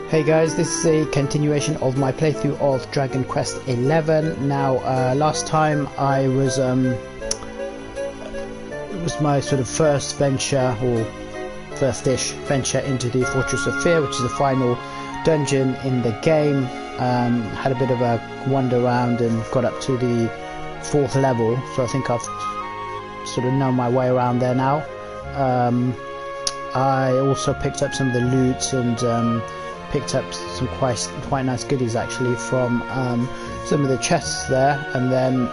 Hey guys, this is a continuation of my playthrough of Dragonquest 11. Now, last time it was my sort of first venture, or first-ish venture into the Fortress of Fear, which is the final dungeon in the game. Had a bit of a wander around and got up to the 4th level, so I think I've sort of known my way around there now. I also picked up some of the loot and picked up some quite nice goodies actually from some of the chests there, and then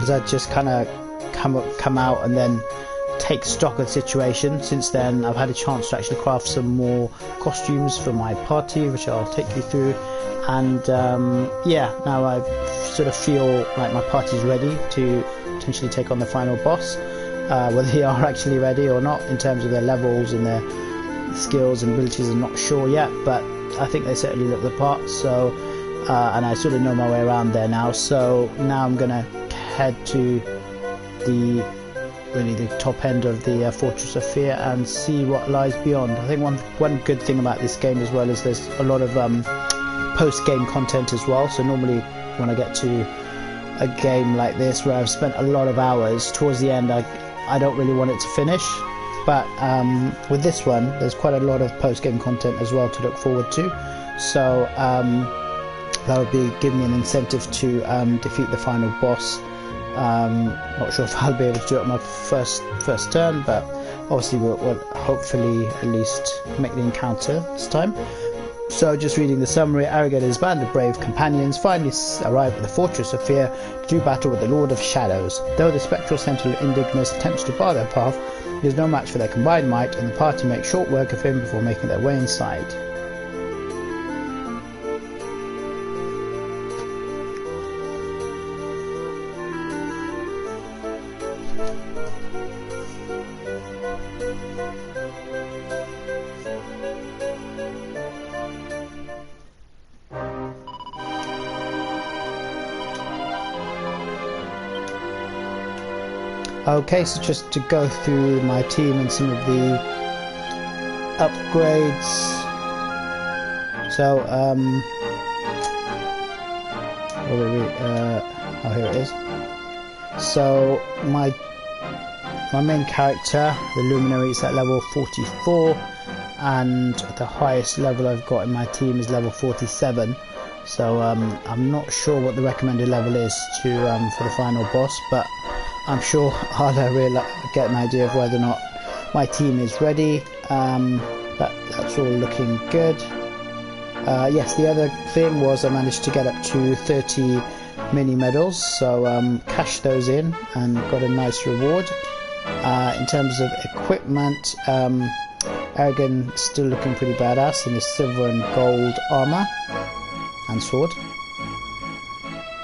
as I just kind of come out and then take stock of the situation. Since then I've had a chance to actually craft some more costumes for my party, which I'll take you through, and yeah, now I sort of feel like my party's ready to potentially take on the final boss. Whether they are actually ready or not in terms of their levels and their skills and abilities, I'm not sure yet, but I think they certainly look the part. So and I sort of know my way around there now, so now I'm gonna head to the top end of the Fortress of Fear and see what lies beyond. I think one good thing about this game as well is there's a lot of post-game content as well. So normally when I get to a game like this where I've spent a lot of hours, towards the end I don't really want it to finish. But with this one, there's quite a lot of post-game content as well to look forward to. So that would be giving me an incentive to defeat the final boss. Not sure if I'll be able to do it on my first turn, but obviously we'll hopefully at least make the encounter this time. So just reading the summary, Aragon and his band of brave companions finally arrive at the Fortress of Fear to do battle with the Lord of Shadows. Though the spectral sentinel Indignus attempts to bar their path, he is no match for their combined might, and the party make short work of him before making their way inside. Okay, so just to go through my team and some of the upgrades. So, oh, here it is. So my main character, the Luminary, is at level 44, and the highest level I've got in my team is level 47. So I'm not sure what the recommended level is to for the final boss, but I'm sure I'll get an idea of whether or not my team is ready. That's all looking good. Yes, the other thing was I managed to get up to 30 mini medals, so cashed those in and got a nice reward. In terms of equipment, Aragon still looking pretty badass in his silver and gold armor and sword.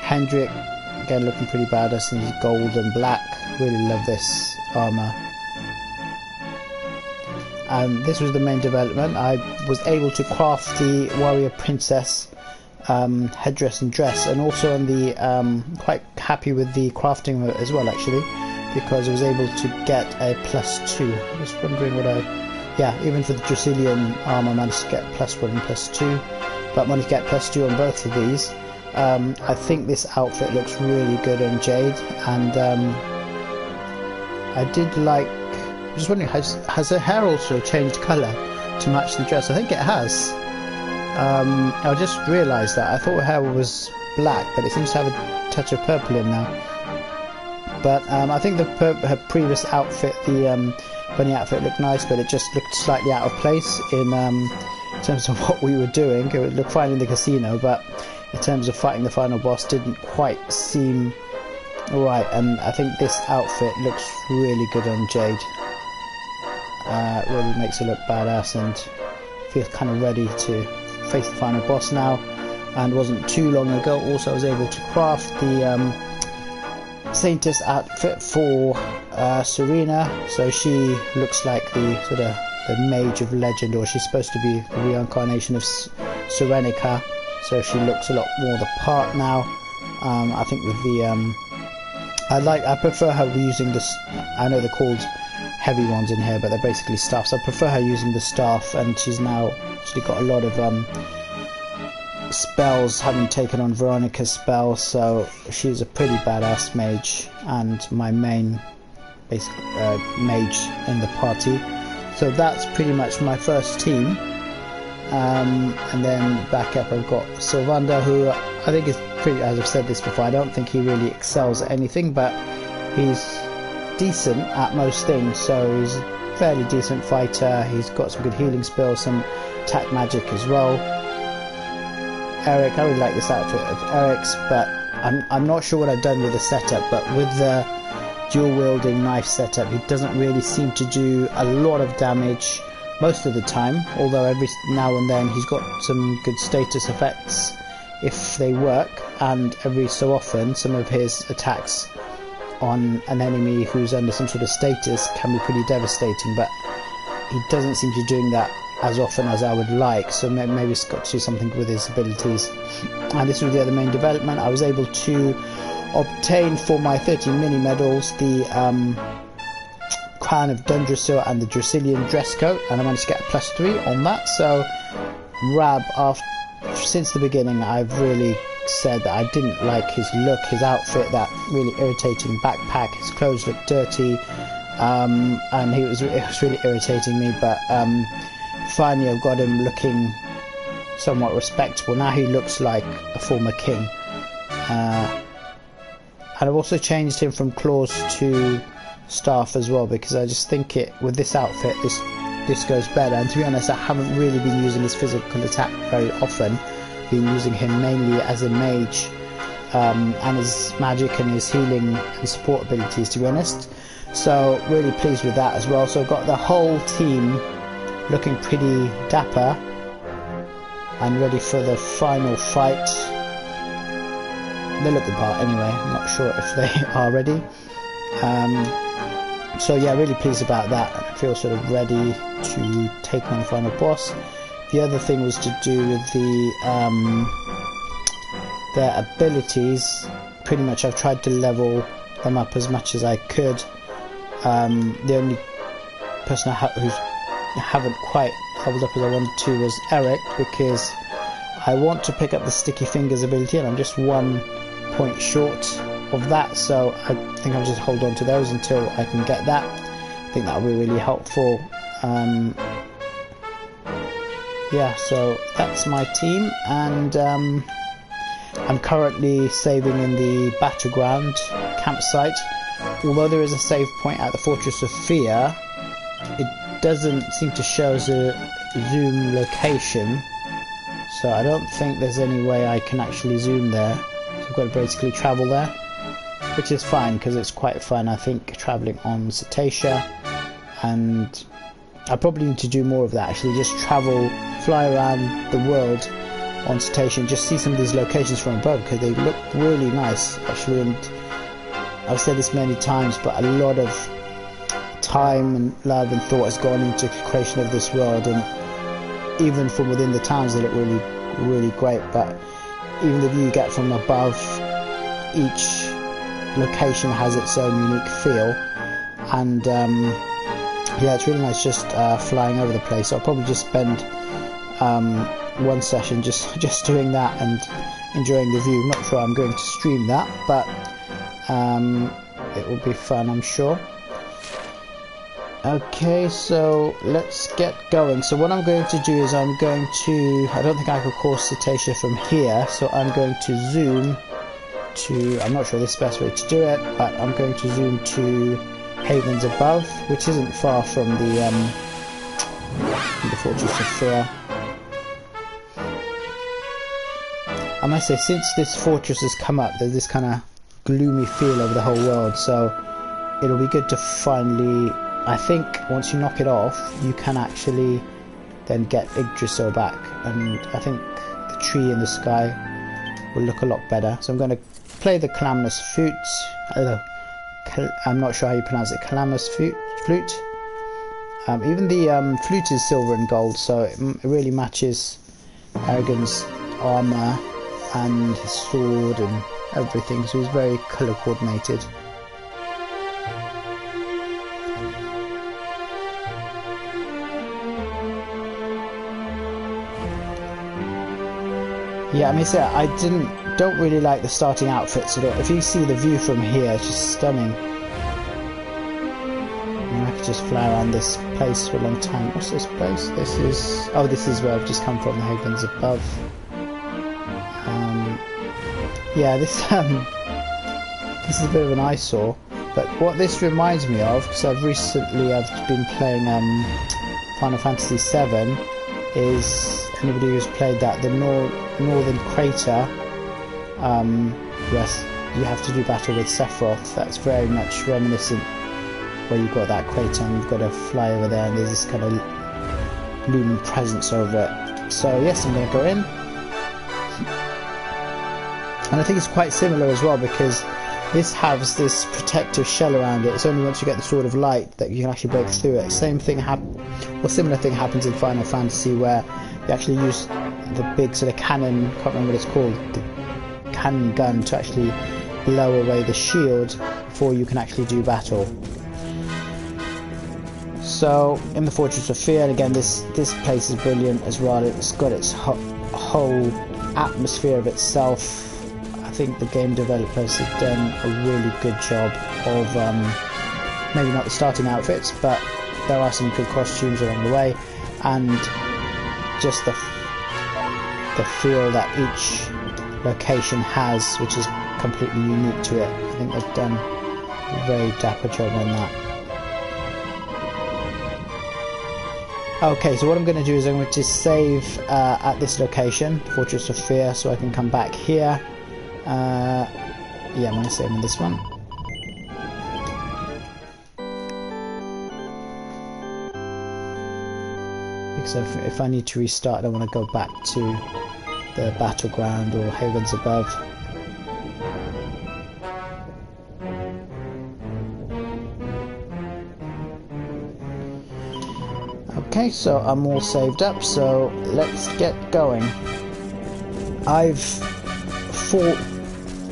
Hendrik, again looking pretty badass in his gold and black. Really love this armor. This was the main development. I was able to craft the warrior princess headdress and dress, and also on the quite happy with the crafting of it as well actually, because I was able to get a +2. I was wondering what even for the Dracilian armor I managed to get +1 and +2, but I managed to get +2 on both of these. I think this outfit looks really good on Jade, and I did like. I'm just wondering, has her hair also changed colour to match the dress? I think it has. I just realised that. I thought her hair was black, but it seems to have a touch of purple in now. But I think her previous outfit, the bunny outfit, looked nice, but it just looked slightly out of place in terms of what we were doing. It would look fine in the casino, but in terms of fighting the final boss didn't quite seem right, and I think this outfit looks really good on Jade. Really makes her look badass and feels kind of ready to face the final boss now. And wasn't too long ago also I was able to craft the Saintess outfit for Serena, so she looks like the sort of the mage of legend, or she's supposed to be the reincarnation of Serenica. So she looks a lot more the part now. I think with the I prefer her using this. I know they're called heavy ones in here, but they're basically staffs. I prefer her using the staff, and she's now actually got a lot of spells, having taken on Veronica's spell, so she's a pretty badass mage, and my main mage in the party. So that's pretty much my first team. And then back up I've got Sylvander, who I think is pretty, as I've said this before, I don't think he really excels at anything, but he's decent at most things, so he's a fairly decent fighter. He's got some good healing spells, some attack magic as well. Eric, I really like this outfit of Eric's, but I'm not sure what I've done with the setup, but with the dual wielding knife setup, he doesn't really seem to do a lot of damage most of the time, although every now and then he's got some good status effects if they work, and every so often some of his attacks on an enemy who's under some sort of status can be pretty devastating, but he doesn't seem to be doing that as often as I would like, so maybe it's got to do something with his abilities. And this was the other main development. I was able to obtain for my 13 mini medals the Crown of Dundrasil and the Dracilian dress coat, and I managed to get a +3 on that. So Rab, since the beginning I've really said that I didn't like his look, his outfit, that really irritating backpack, his clothes looked dirty, and it was really irritating me, but finally I've got him looking somewhat respectable. Now he looks like a former king, and I've also changed him from claws to staff as well, because I just think with this outfit this goes better. And to be honest, I haven't really been using his physical attack very often, been using him mainly as a mage, and his magic and his healing and support abilities, to be honest. So really pleased with that as well. So I've got the whole team looking pretty dapper and ready for the final fight. They look the part anyway, I'm not sure if they are ready. So yeah, really pleased about that. I feel sort of ready to take on the final boss. The other thing was to do with their abilities. Pretty much I've tried to level them up as much as I could. The only person who haven't quite leveled up as I wanted to was Eric, because I want to pick up the Sticky Fingers ability, and I'm just 1 point short of that, so I think I'll just hold on to those until I can get that. I think that'll be really helpful. Yeah, so that's my team, and I'm currently saving in the Battleground campsite. Although there is a save point at the Fortress of Fear, it doesn't seem to show as a zoom location, so I don't think there's any way I can actually zoom there. So I've got to basically travel there, which is fine because it's quite fun, I think, travelling on Cetacea, and I probably need to do more of that actually, just fly around the world on Cetacea and just see some of these locations from above, because they look really nice actually. And I've said this many times, but a lot of time and love and thought has gone into the creation of this world, and even from within the towns they look really, really great. But even the view you get from above, each location has its own unique feel, and yeah, it's really nice just flying over the place. I'll probably just spend one session just doing that and enjoying the view. Not sure I'm going to stream that, but it will be fun, I'm sure. Okay, so let's get going. So what I'm going to do is I don't think I could cross Cetacea from here, so I'm going to zoom to, I'm not sure this is the best way to do it, but I'm going to zoom to Havens Above, which isn't far from the Fortress of Fear. I must say, since this fortress has come up, there's this kind of gloomy feel over the whole world, so it'll be good to finally, I think once you knock it off, you can actually then get Yggdrasil back, and I think the tree in the sky will look a lot better. So I'm going to play the Calamus Flute. I'm not sure how you pronounce it, Calamus Flute. Even the flute is silver and gold, so it really matches Aragon's armour and his sword and everything, so he's very colour coordinated. Yeah, I mean, so I don't really like the starting outfits at all. If you see the view from here, it's just stunning. And I could just fly around this place for a long time. What's this place? This is where I've just come from, the Havens above. Yeah, this is a bit of an eyesore. But what this reminds me of, because I've been playing Final Fantasy VII, is anybody who's played that, the Northern Crater, where you have to do battle with Sephiroth. That's very much reminiscent, where you've got that crater and you've got to fly over there and there's this kind of looming presence over it. So yes, I'm going to go in. And I think it's quite similar as well, because this has this protective shell around it. It's only once you get the Sword of Light that you can actually break through it. Similar thing happens in Final Fantasy, where you actually use the big sort of cannon, can't remember what it's called, the cannon gun, to actually blow away the shield before you can actually do battle. So, in the Fortress of Fear, and again, this place is brilliant as well. It's got its whole atmosphere of itself. I think the game developers have done a really good job of, maybe not the starting outfits, but there are some good costumes along the way, and just the feel that each location has, which is completely unique to it. I think they've done a very dapper job on that. Okay, so what I'm going to do is I'm going to save at this location, Fortress of Fear, so I can come back here. Yeah, I'm going to save in this one. Because if I need to restart, I want to go back to the battleground or Havens above. Okay, so I'm all saved up, so let's get going. I've fought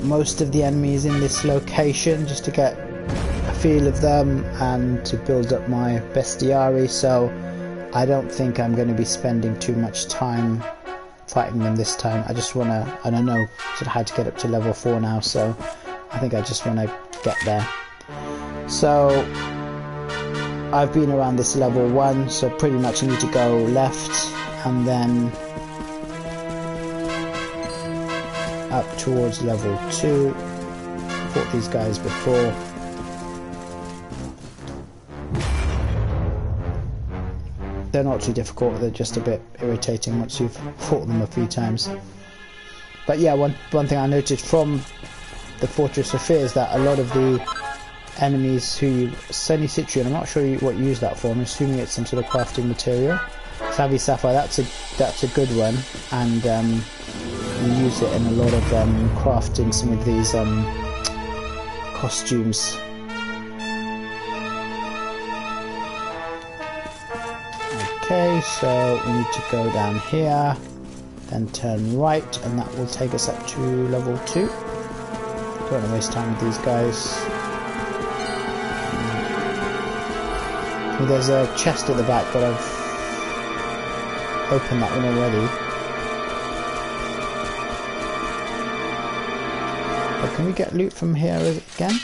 most of the enemies in this location just to get a feel of them and to build up my bestiary, so I don't think I'm going to be spending too much time fighting them this time. I just want to, and I know sort of how to get up to level 4 now, so I think I just want to get there. So I've been around this level 1, so pretty much you need to go left and then up towards level 2. Fought these guys before. They're not too difficult, they're just a bit irritating once you've fought them a few times. But yeah, one thing I noticed from the Fortress of Fear is that a lot of the enemies who Sunny Citrian, I'm not sure what you use that for, I'm assuming it's some sort of crafting material. Savvy Sapphire, that's a good one, and you use it in a lot of crafting some of these costumes. Okay, so we need to go down here, then turn right, and that will take us up to level 2. Don't want to waste time with these guys. There's a chest at the back, but I've opened that one already. But can we get loot from here again?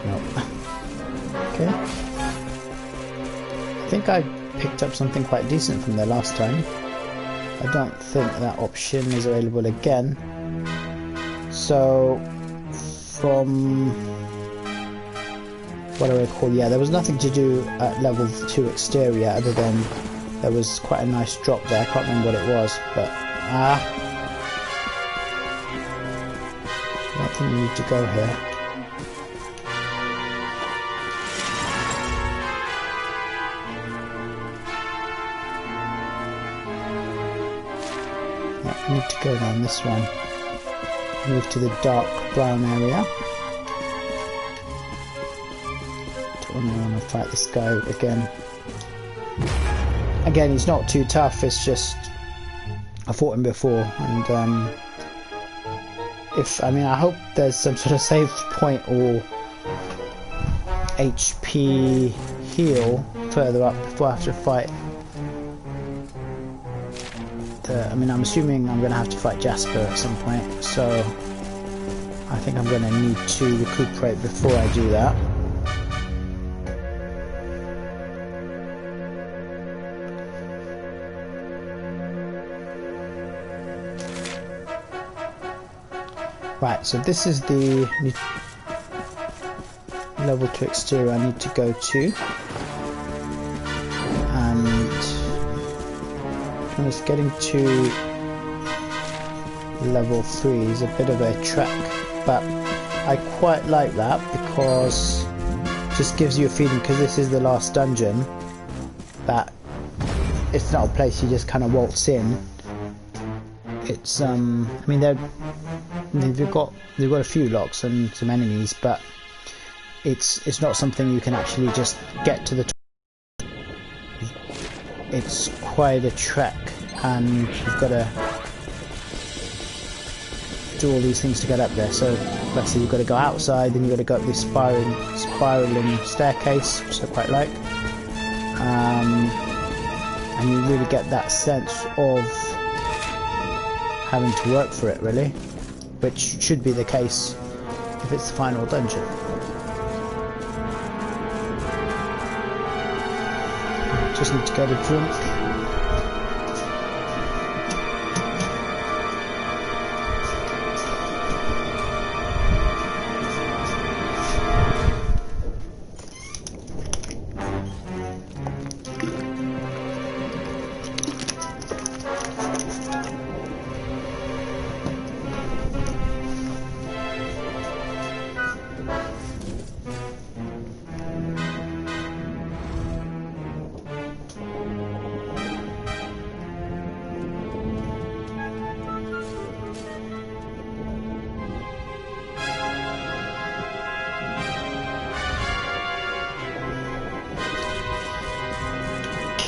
No. Okay. I think I picked up something quite decent from there last time. I don't think that option is available again. So, from what do I call? Yeah, there was nothing to do at level 2 exterior other than there was quite a nice drop there. I can't remember what it was, but I don't think we need to go here. Yeah, we need to go down this one. Move to the dark brown area. I want to fight this guy again. Again, he's not too tough, it's just I fought him before, and I hope there's some sort of save point or HP heal further up before I have to fight I mean, I'm assuming I'm going to have to fight Jasper at some point, so I think I'm going to need to recuperate before I do that. Right, so this is the level 2 exterior I need to go to, and when it's getting to level 3 is a bit of a trek, but I quite like that because it just gives you a feeling, because this is the last dungeon, that it's not a place you just kind of waltz in. It's I mean they've got a few locks and some enemies, but it's not something you can actually just get to the top. It's quite a trek, and you've got to do all these things to get up there. So let's say you've got to go outside, then you've got to go up this spiraling staircase, which I quite like, and you really get that sense of having to work for it, really, which should be the case if it's the final dungeon. Just need to get a drink.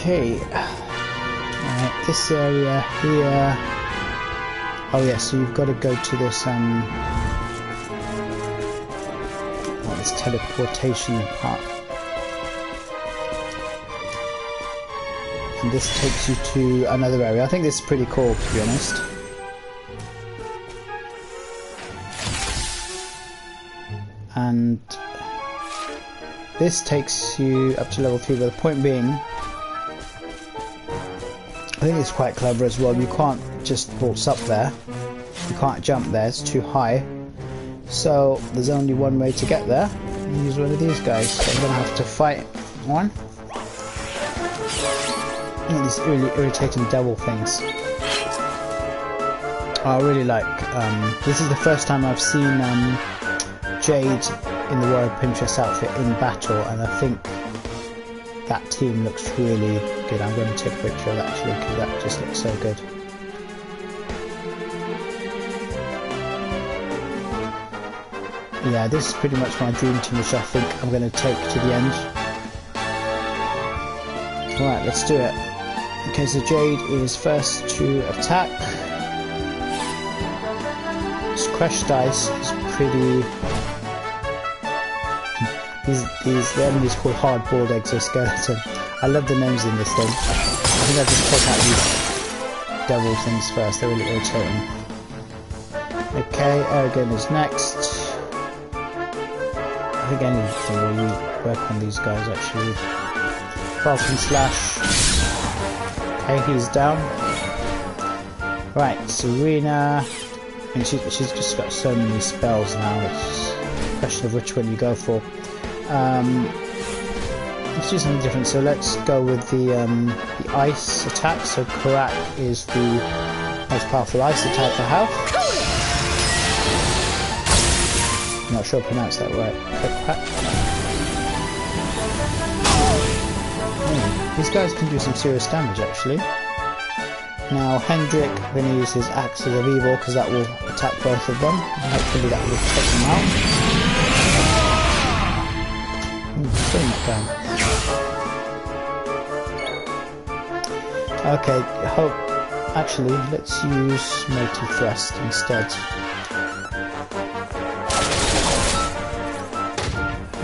Okay, this area here. Oh yeah, so you've got to go to this this teleportation part, and this takes you to another area. I think this is pretty cool, to be honest. And this takes you up to level 3, but the point being, I think it's quite clever as well. You can't just waltz up there. You can't jump there, it's too high. So there's only one way to get there. Use one of these guys. So I'm going to have to fight one. These really irritating devil things. I really like, this is the first time I've seen Jade in the Warrior Princess outfit in battle, and I think that team looks really good. I'm going to take a picture of that actually, because that just looks so good. Yeah, this is pretty much my dream team, which I think I'm going to take to the end. Alright, let's do it. Okay, so Jade is first to attack. This crushed dice is pretty... The enemy is called Hard-Boiled Exoskeleton. I love the names in this thing. I think I'll just take out these devil things first, they're really irritating. Okay, Ergen is next. I think anything will really work on these guys actually. Falcon Slash. Okay, he's down. Right, Serena. I mean, she's just got so many spells now, it's a question of which one you go for. Let's do something different. So let's go with the ice attack. So Karak is the most powerful ice attack I have. I'm not sure I pronounced that right. These guys can do some serious damage actually. Now Hendrik, I'm going to use his Axes of Evil because that will attack both of them. And hopefully that will take them out. Still not down. Okay, actually, let's use Mighty Thrust instead.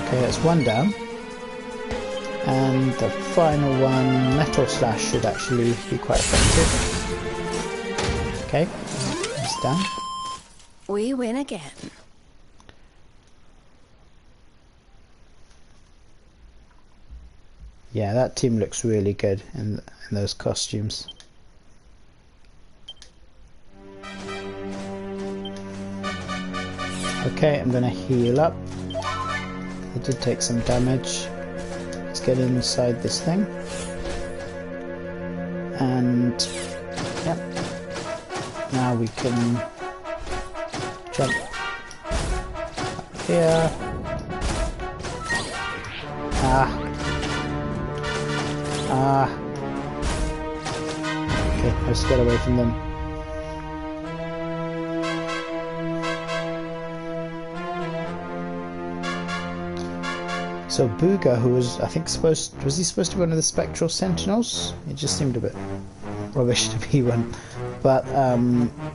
Okay, that's one down. And the final one, Metal Slash, should actually be quite effective. Okay, it's done. We win again. Yeah, that team looks really good in those costumes. Okay, I'm gonna heal up. I did take some damage. Let's get inside this thing. And yep. Now we can jump up here. Okay, let's get away from them. So Booga, who was, I think, was he supposed to be one of the Spectral Sentinels? It just seemed a bit rubbish to be one. But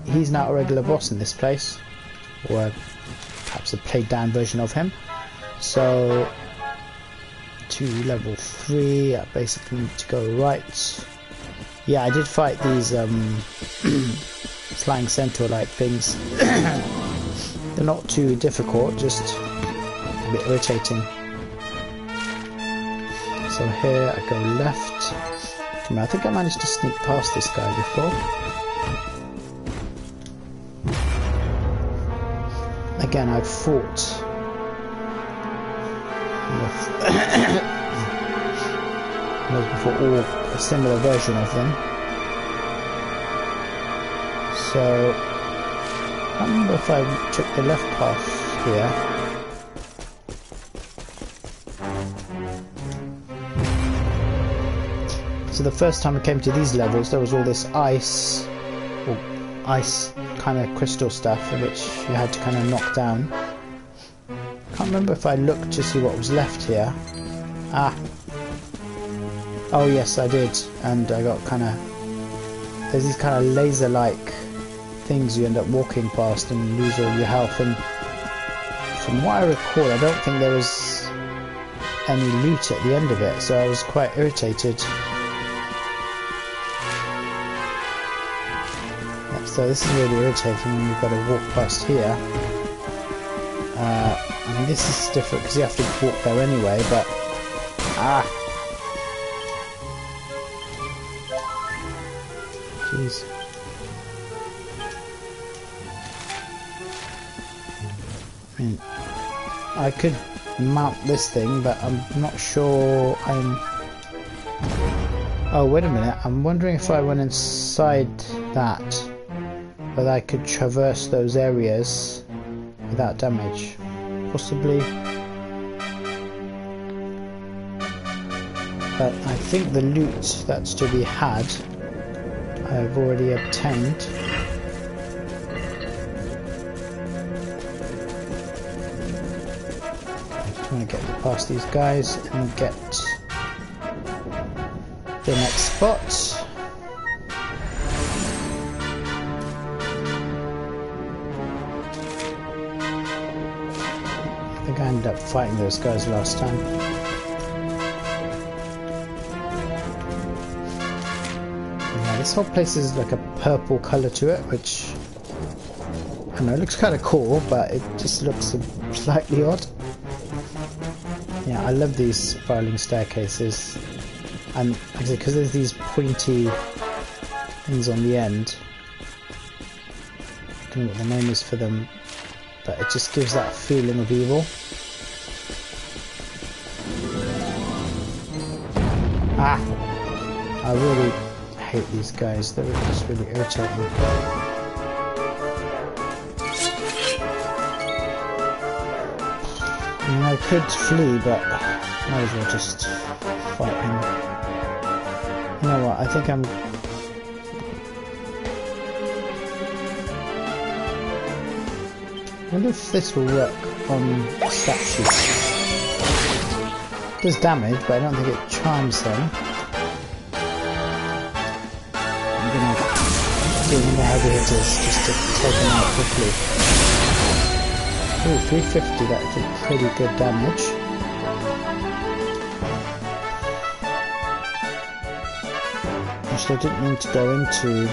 he's now a regular boss in this place, or perhaps a played down version of him. So to level 3, I basically need to go right. Yeah, I did fight these flying centaur like things. They're not too difficult, just a bit irritating. So here I go left. I think I managed to sneak past this guy before. Again, I've fought before, or a similar version of them. So I don't remember if I took the left path here. So the first time I came to these levels, there was all this ice, or ice kind of crystal stuff, which you had to kind of knock down. Can't remember if I looked to see what was left here. Ah. Oh yes, I did, and I got kind of... There's these kind of laser-like things you end up walking past and lose all your health, and from what I recall, I don't think there was any loot at the end of it, so I was quite irritated. So this is really irritating when you've got to walk past here. I mean, this is different because you have to walk there anyway, but... Ah! Jeez. I mean, I could mount this thing, but I'm not sure I'm... Oh, wait a minute. I'm wondering if I went inside that, whether I could traverse those areas without damage. Possibly. But I think the loot that's to be had, I've already obtained. I just want to get past these guys and get the next spot. I think I ended up fighting those guys last time. Yeah, this whole place is like a purple colour to it, which I don't know, it looks kind of cool, but it just looks slightly odd. Yeah, I love these spiraling staircases, and actually because there's these pointy things on the end. I don't know what the name is for them, but it just gives that feeling of evil. Ah! I really hate these guys, they're just really irritating. I mean, I could flee, but might as well just fight him. You know what, I think I wonder if this will work on statues. It does damage, but I don't think it charms them. I'm gonna get in the heavy hitters just to take them out quickly. Ooh, 350, that did pretty good damage. Actually, I didn't mean to go into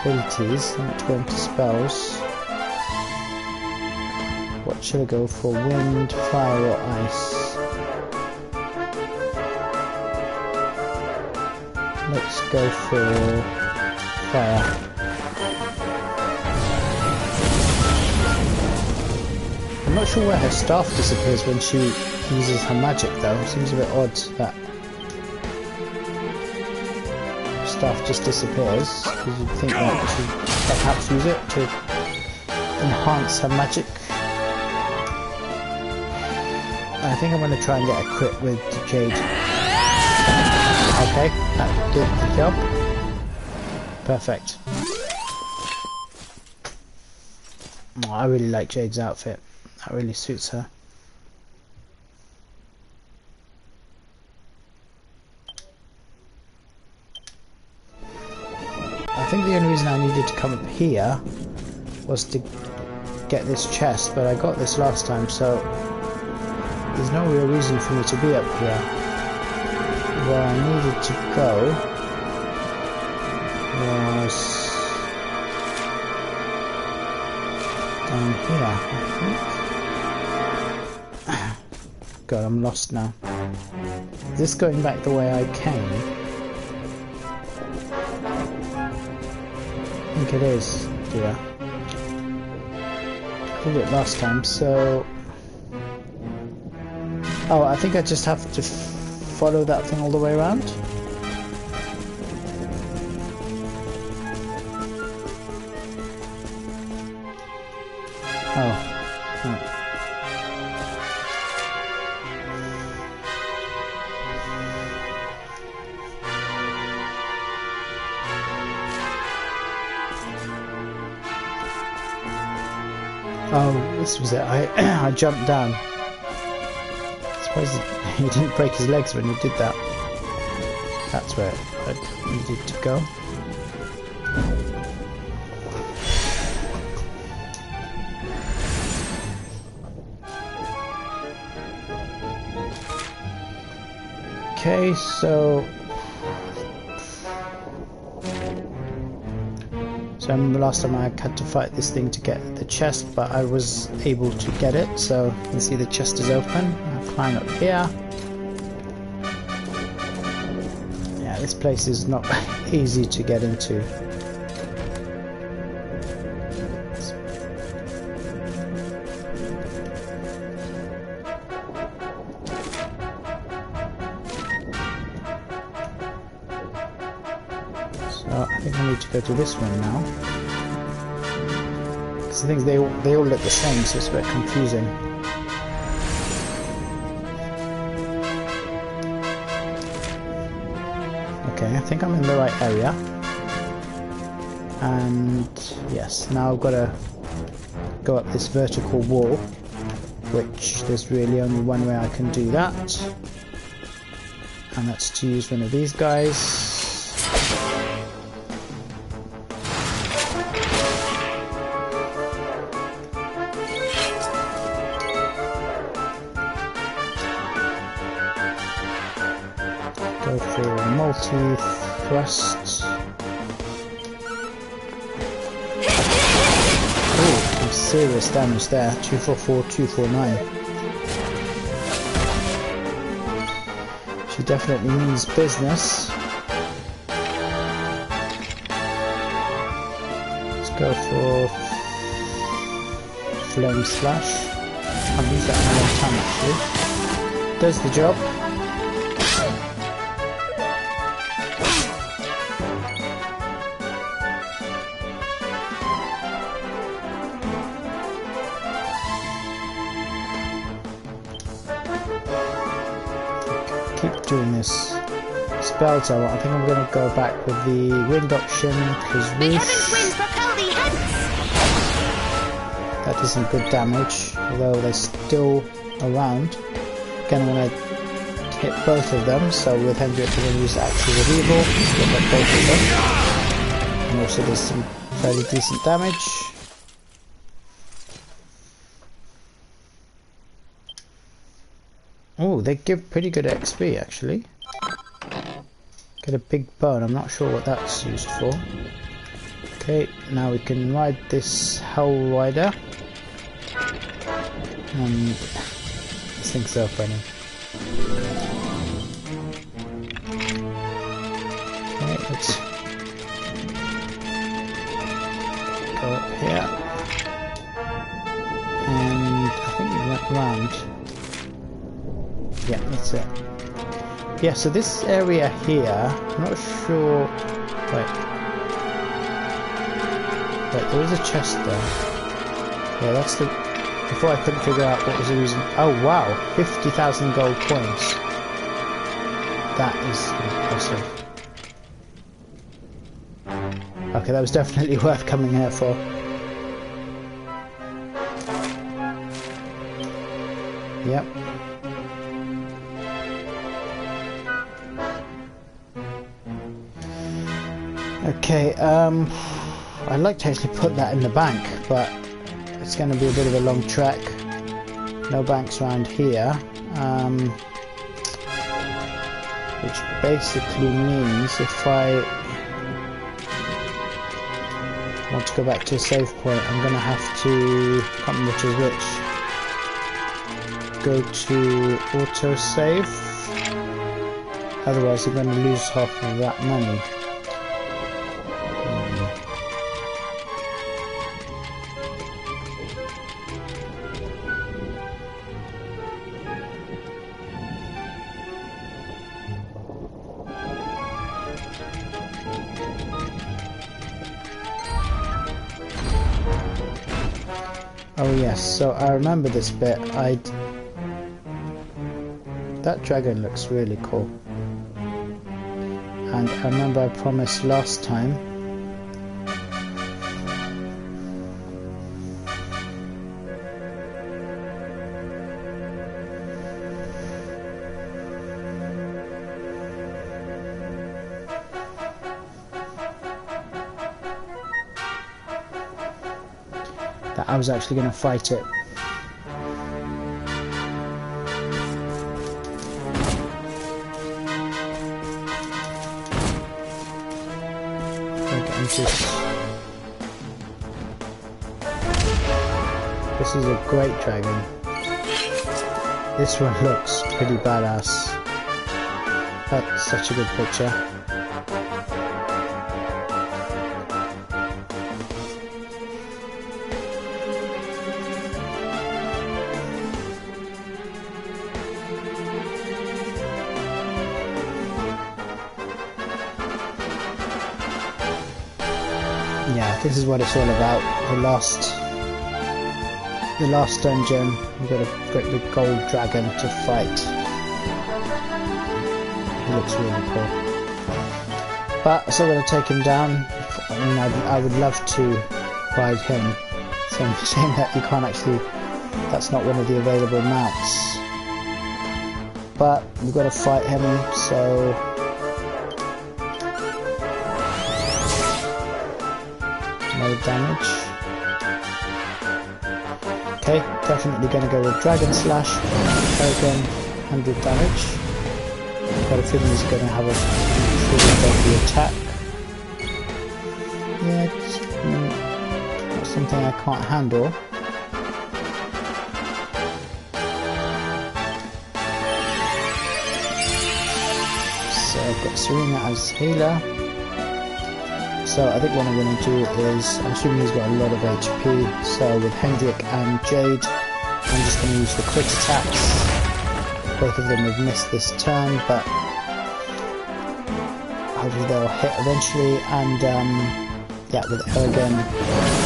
abilities. I want to go into spells. What should I go for? Wind, fire or ice? Let's go for fire. I'm not sure where her staff disappears when she uses her magic though. It seems a bit odd that staff just disappears, because you'd think that she should perhaps use it to enhance her magic. I think I'm going to try and get a crit with Jade. Okay, that did the job. Perfect. Oh, I really like Jade's outfit. That really suits her. I think the only reason I needed to come up here was to get this chest, but I got this last time, so there's no real reason for me to be up here. Where I needed to go was down here, I think. God, I'm lost now. Is this going back the way I came? I think it is, dear. I did it last time, so... Oh, I think I just have to follow that thing all the way around. Oh. Oh, this was it. I jumped down. I suppose he didn't break his legs when he did that. That's where I needed to go. Okay, so the last time I had to fight this thing to get the chest, but I was able to get it, so you can see the chest is open. I'll climb up here. Yeah, this place is not easy to get into. I think I need to go to this one now. Because the things they all look the same, so it's a bit confusing. Okay, I think I'm in the right area. And yes, now I've got to go up this vertical wall, which there's really only one way I can do that. And that's to use one of these guys. Go for multi-thrust. Oh, some serious damage there. 244, 249. She definitely means business. Let's go for Flame Slash. I've used that in a long time actually. Does the job. Keep doing this. Spells I want. I think I'm going to go back with the wind option because that does some good damage, although they're still around. Again, I'm going to hit both of them, so with Hendrik I'm going to use Actual Evil to get up both of them. And also there's some fairly decent damage. Oh, they give pretty good XP actually. Get a big bone, I'm not sure what that's used for. Okay, now we can ride this Hell Rider. And this thing's so funny. Okay, let's go up here. And I think we went round. Yeah, that's it. Yeah, so this area here, I'm not sure. Wait, there is a chest there. Yeah, that's the. Before I couldn't figure out what was the reason. Oh wow, 50,000 gold coins. That is impressive. Okay, that was definitely worth coming here for. Yep. Okay, I'd like to actually put that in the bank, but it's going to be a bit of a long trek. No banks around here, which basically means if I want to go back to a save point, I'm going to have to, can't remember which is which, go to auto save, otherwise I'm going to lose half of that money. Oh yes, so I remember this bit. That dragon looks really cool. And I remember I promised last time that I was actually going to fight it. This is a great dragon. This one looks pretty badass. That's such a good picture. Yeah, this is what it's all about. The last dungeon, we've got a great big gold dragon to fight. He looks really cool. But I'm still going to take him down. I mean, I would love to ride him. So I'm saying that you can't actually, that's not one of the available mounts. But we've got to fight him, so no damage. Okay, definitely going to go with Dragon Slash. Again, 100 damage. Got a feeling he's going to have a pretty deadly attack. Yeah, it's not something I can't handle. So I've got Serena as healer. So I think what I'm going to do is, I'm assuming he's got a lot of HP, so with Hendrik and Jade, I'm just going to use the crit attacks. Both of them have missed this turn, but hopefully they'll hit eventually, and yeah, with Ergen,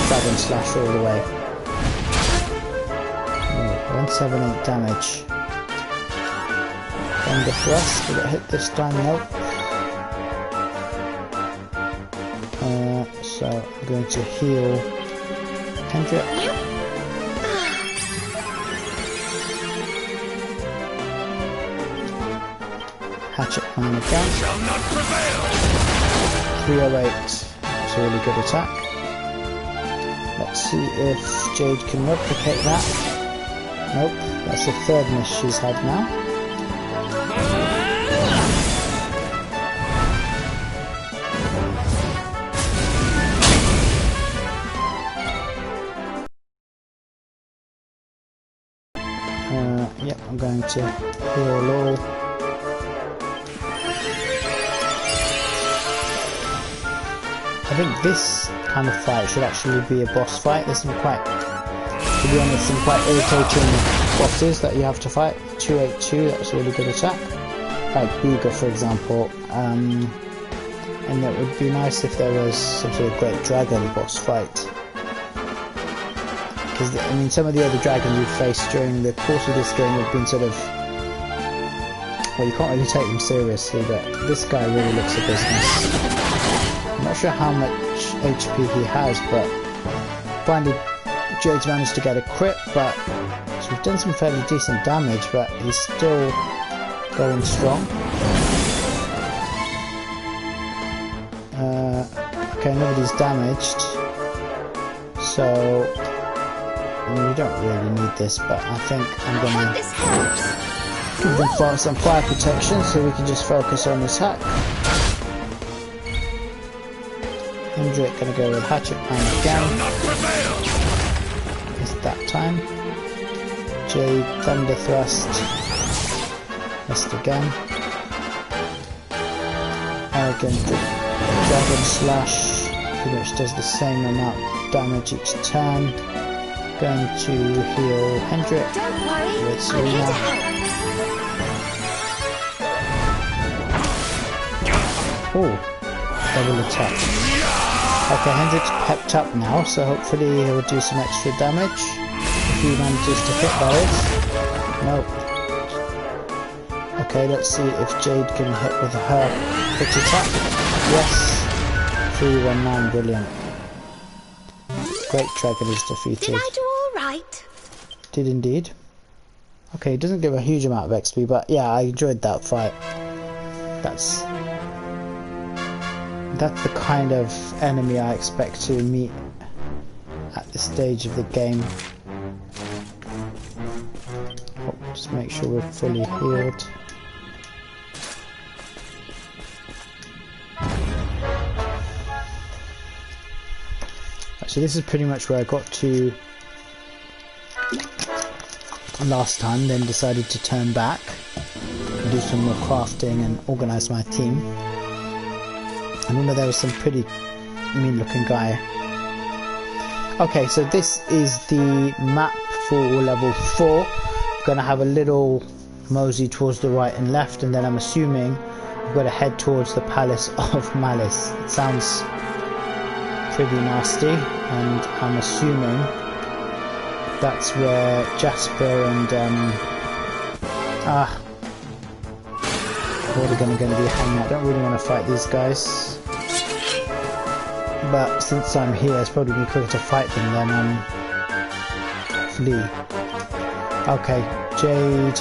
Dragon Slash all the way. Oh, 178 damage. Thunder Thrust, will it hit this time? Nope. So I'm going to heal Hendrik. Hatchet Man again. 308. That's a really good attack. Let's see if Jade can replicate that. Nope, that's the third miss she's had now. to heal all. I think this kind of fight should actually be a boss fight. There's some quite, to be honest, some quite irritating bosses that you have to fight. 282, that's a really good attack. Like Booga, for example. And it would be nice if there was some sort of great dragon boss fight. Because, I mean, some of the other dragons you've faced during the course of this game have been sort of... well, you can't really take them seriously, but this guy really looks a business. I'm not sure how much HP he has, but finally Jade's managed to get a crit, but so we've done some fairly decent damage, but he's still going strong. Okay, nobody's damaged, so I mean, you don't really need this, but I think I'm gonna give them some fire protection so we can just focus on this hack. Hendrik gonna go with Hatchet Man again. It's that time. Jade Thunder Thrust. Missed again. Arrogant Dragon Slash, pretty much does the same amount of damage each turn. Going to heal Hendrik with Serena. Oh, double attack. Okay, Hendrik's pepped up now, so hopefully he'll do some extra damage. If he manages to hit, that is. Nope. Okay, let's see if Jade can hit with her hit attack. Yes. 319, brilliant. Great dragon is defeated. Did I do all right? Did indeed. Okay, it doesn't give a huge amount of XP, but yeah, I enjoyed that fight. That's the kind of enemy I expect to meet at this stage of the game. Oh, just make sure we're fully healed. So this is pretty much where I got to last time, then decided to turn back and do some more crafting and organise my team. I remember there was some pretty mean looking guy. Okay, so this is the map for level 4. I'm going to have a little mosey towards the right and left, and then I'm assuming I've got to head towards the Palace of Malice. It sounds pretty nasty, and I'm assuming that's where Jasper and what are going to be hanging out. I don't really want to fight these guys, but since I'm here, it's probably be quicker to fight them than flee. Okay, Jade,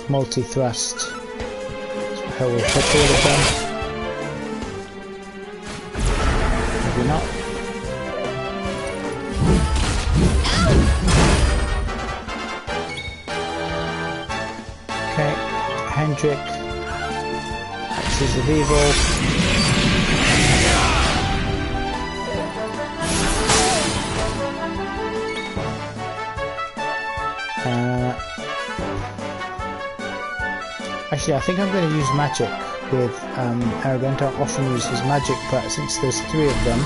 multi-thrust. So we'll hit all of them. Maybe not. Okay, Hendrik, Axes of Evil. Actually, I think I'm going to use magic with Arrogant. I often use his magic, but since there's 3 of them,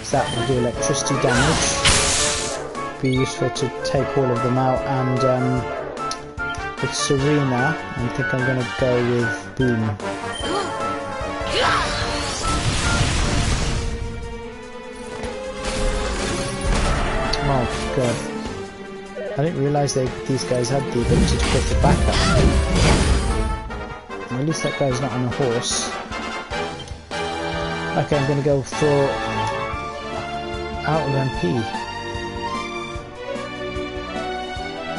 so that will do electricity damage. Be useful to take all of them out, and with Serena, I think I'm going to go with Boom. Oh god. I didn't realise these guys had the ability to put the backup. At least that guy's not on a horse. Okay, I'm going to go for out of MP.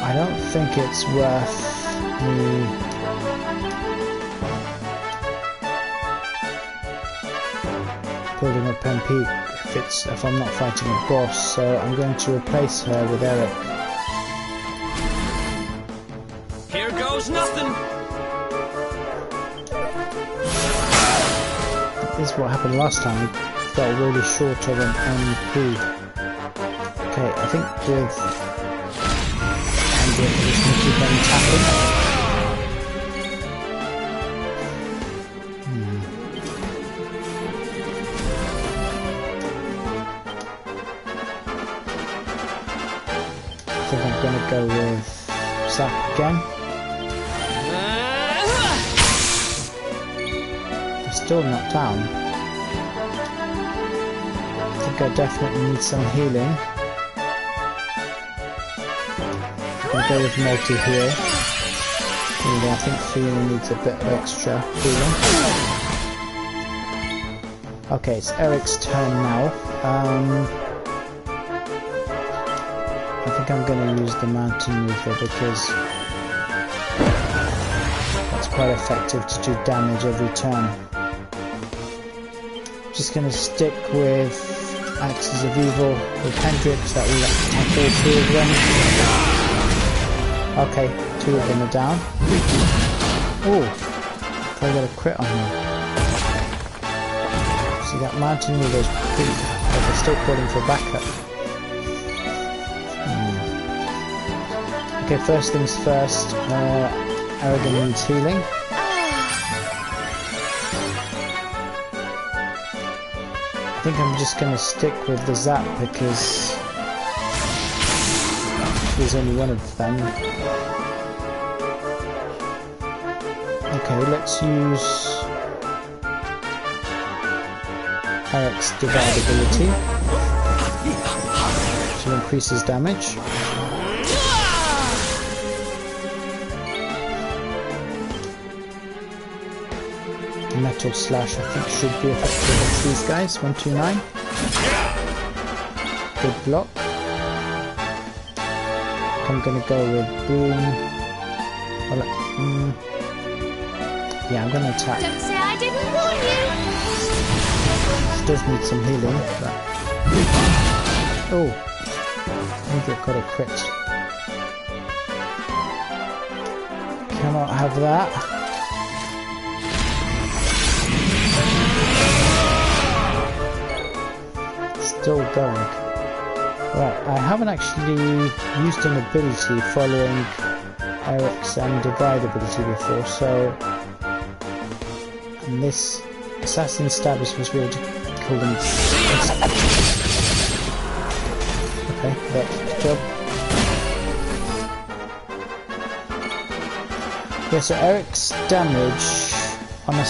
I don't think it's worth me building up MP if I'm not fighting a boss, so I'm going to replace her with Eric. Here goes nothing. This is what happened last time. We fell really short of an MP. Okay, I think with do it. Just need to keep on tapping. I think I'm going to go with Zap again. They're still not down. I think I definitely need some healing. I'm going to go with multi here. And I think Fiona needs a bit of extra healing. Okay, it's Eric's turn now. I think I'm going to use the mountain mover because that's quite effective to do damage every turn. Just going to stick with Axes of Evil with Hendrix, that will attack all three of them. Okay, two of them are down. Oh, I got a crit on me. See, that mountain mover is pretty, but they're still calling for backup. Okay, first things first, Aragon needs healing. I think I'm just going to stick with the Zap because there's only one of them. Okay, let's use Eric's Divide ability, which will increase his damage. Metal Slash I think should be effective against these guys. 129. Good block. I'm gonna go with Boom. Well, yeah, I'm gonna attack. Don't say I didn't warn you. She does need some healing, but oh, Hendrik got a crit. Cannot have that. Still going. Right, I haven't actually used an ability following Eric's Divide ability before, so and this Assassin Stab is supposed to be able to kill them. Okay, that's the job. Yeah, so Eric's damage on a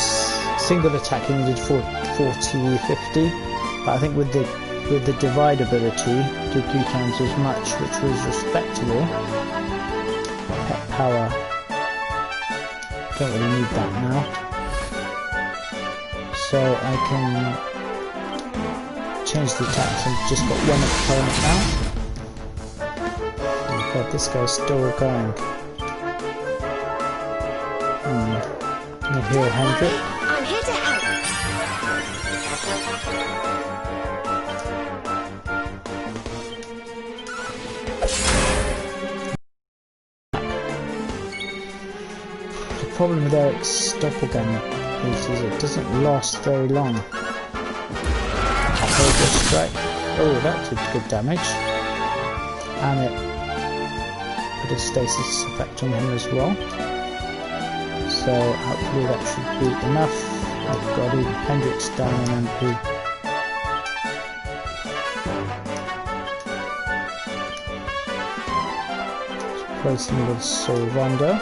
single attack he did 40-50, but I think with the Divide ability, did 3 times as much, which was respectable. Pet power. Don't really need that now. So I can change the attacks. I've just got one opponent now. Oh god, this guy's still going. I'm gonna heal Hendrik. I'm here to help. The problem with Eric's doppelganger is it doesn't last very long. October Strike. Oh, that did good damage. And it put a stasis effect on him as well. So hopefully that should be enough. I've got even Hendrix down on MP. Let's place him with Solvando.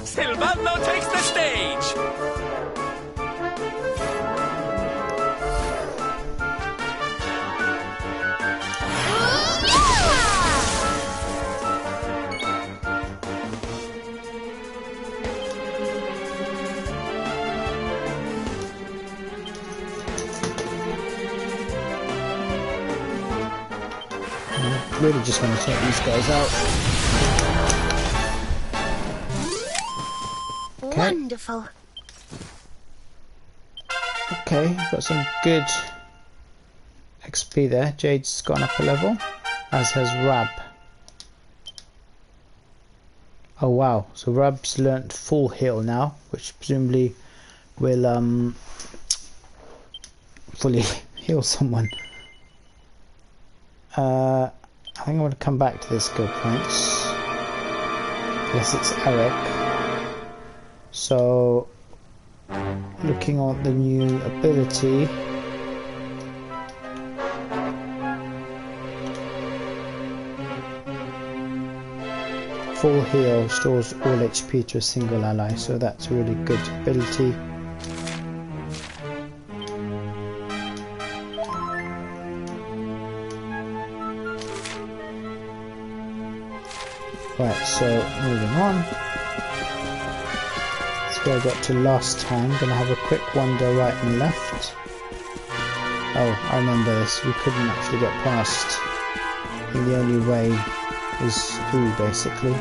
Silvando takes the stage! I really just want to take these guys out. Okay. Wonderful. Okay, got some good XP there. Jade's gone up a level, as has Rab. Oh wow, so Rab's learnt full heal now, which presumably will fully heal someone. I think I'm going to come back to the skill points. Yes, it's Eric. So, looking at the new ability, full heal restores all HP to a single ally, so that's a really good ability. Right, so moving on. That's where I got to last time. Gonna have a quick wander right and left. Oh, I remember this. We couldn't actually get past. And the only way is through, basically.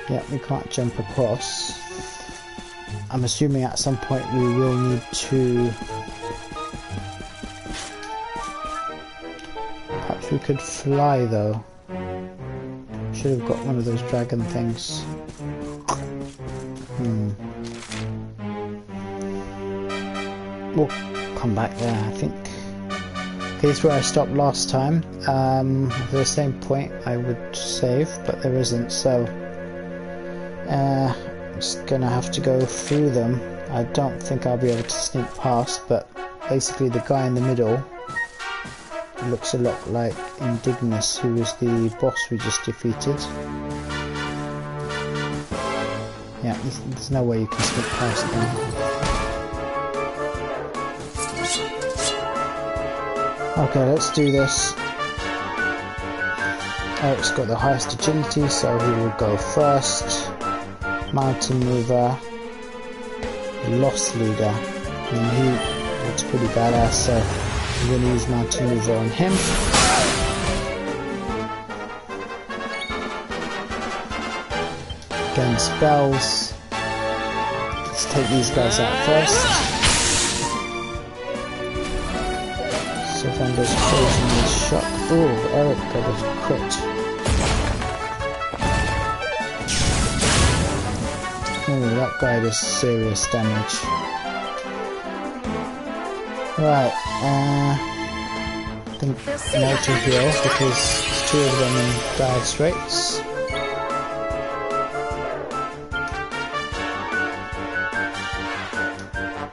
Yeah, we can't jump across. I'm assuming at some point we will need to... Perhaps we could fly though. Should have got one of those dragon things. We'll come back there, I think. Okay, this is where I stopped last time. At the same point I would save, but there isn't, so... I'm just gonna have to go through them. I don't think I'll be able to sneak past, but basically the guy in the middle looks a lot like Indignus, who was the boss we just defeated. Yeah, there's no way you can sneak past them. Okay, let's do this. Eric's got the highest agility, so he will go first. Mountain mover, lost leader. I mean, he looks pretty badass, so I'm going to use mountain mover on him. Again, spells. Let's take these guys out first. So if I'm just closing this shot. Oh, Eric got a crit. Oh, that guy does serious damage. Right, I think multi-heal because there's two of them in dire straits.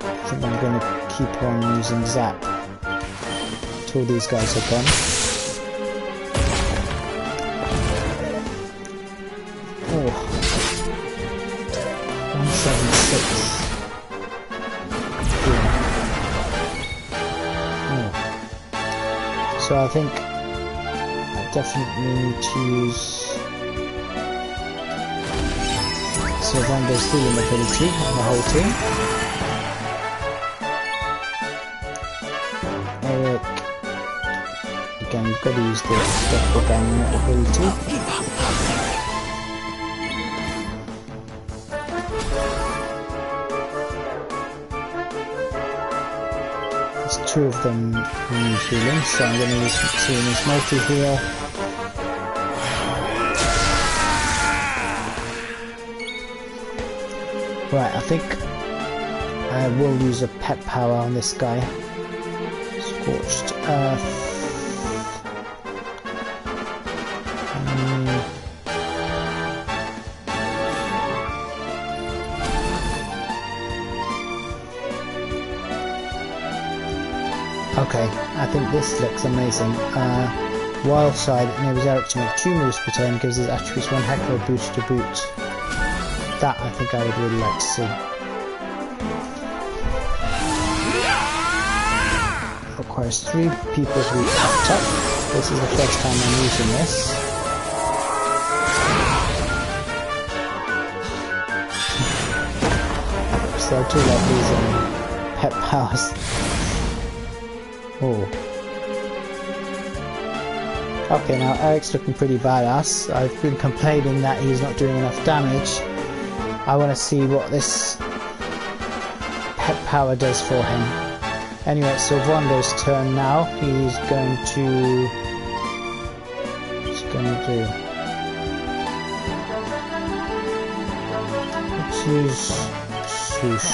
I think I'm going to keep on using Zap until these guys are gone. Oh. 176. Oh. So I think I definitely need to use Sylvander's healing ability on the whole team. Eric, again, you've got to use the doppelganger ability. Two of them need healing, so I'm going to use Serena's multi-heal. Right, I think I will use a pet power on this guy. Scorched Earth. Okay, I think this looks amazing. Wild Side enables Eric to make 2 moves per turn, gives his attributes 1 heck of a boost to boot. That I think I would really like to see. Requires 3 people to be popped up. This is the first time I'm using this. So I do like these pet powers. Oh. Okay, now Eric's looking pretty badass. I've been complaining that he's not doing enough damage. I want to see what this pet power does for him. Anyway, it's Sylvander's turn now. He's going to... What's he going to do? let's use swoosh.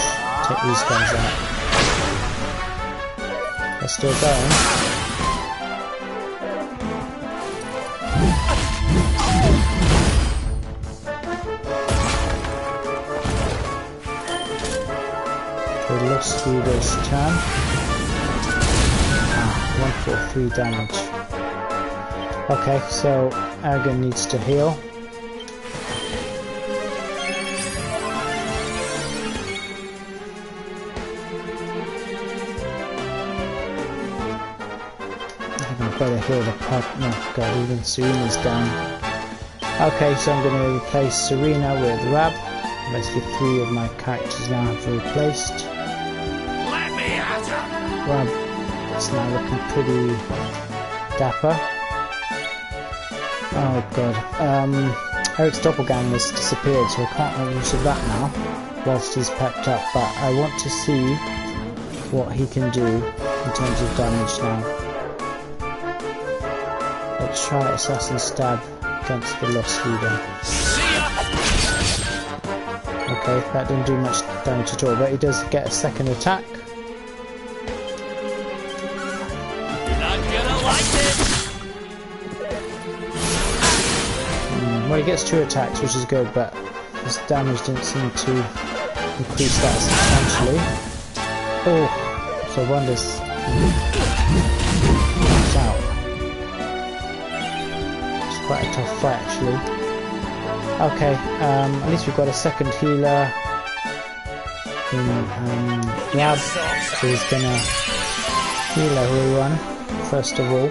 Take these guys out. They're still going. We lost through this turn. 143 damage. Okay, so Argon needs to heal. Better heal the pub. Oh god, even Serena's down. Okay, so I'm going to replace Serena with Rab. Basically 3 of my characters now have replaced. Let me at her. Rab is now looking pretty dapper. Oh god. Eric's doppelganger has disappeared, so I can't make use of that now whilst he's pepped up, but I want to see what he can do in terms of damage now. Let's try Assassin Stab against the Lost Leader. Okay, that didn't do much damage at all, but he does get a second attack. You're not gonna like it. Well, he gets 2 attacks, which is good, but his damage didn't seem to increase that substantially. Oh, so Wonders comes out. Quite a tough fight actually. Okay, at least we've got a second healer in Rab, so he's gonna heal everyone first of all.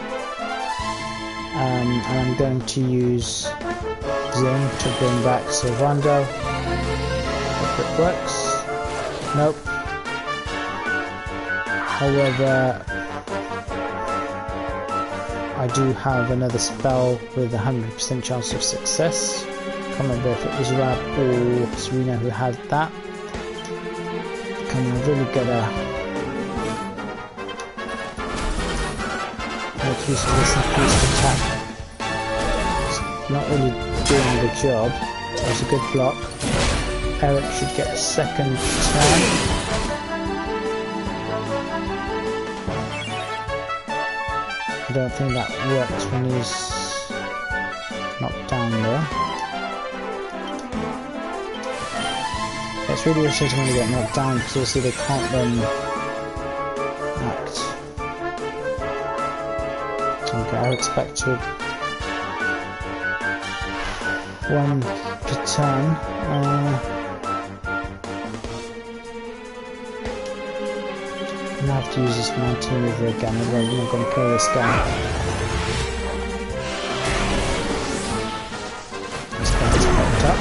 And I'm going to use Zing to bring back Sylvando. If it works. Nope. However, I do have another spell with a 100% chance of success. Can't remember if it was Rab or Serena who had that. I've really got to make use of this increased attack. It's not really doing the job. That's a good block. Eric should get a second turn. I don't think that works when he's knocked down there. It's really irritating when they get knocked down because obviously they can't then act. Okay, I expected 1 per turn. I'm gonna have to use this mountain mover again, otherwise I'm not gonna kill this guy. This guy's popped up.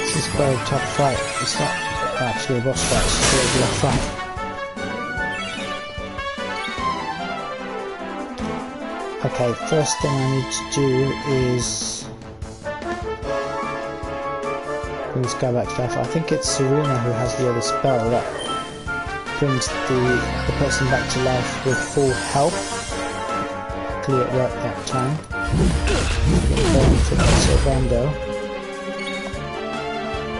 This is a very tough fight. It's not actually a boss fight, it's just a regular fight. Okay, first thing I need to do is bring this guy back to life. I think it's Serena who has the other spell that brings the person back to life with full health. Luckily it worked that time. Going for Sylvando.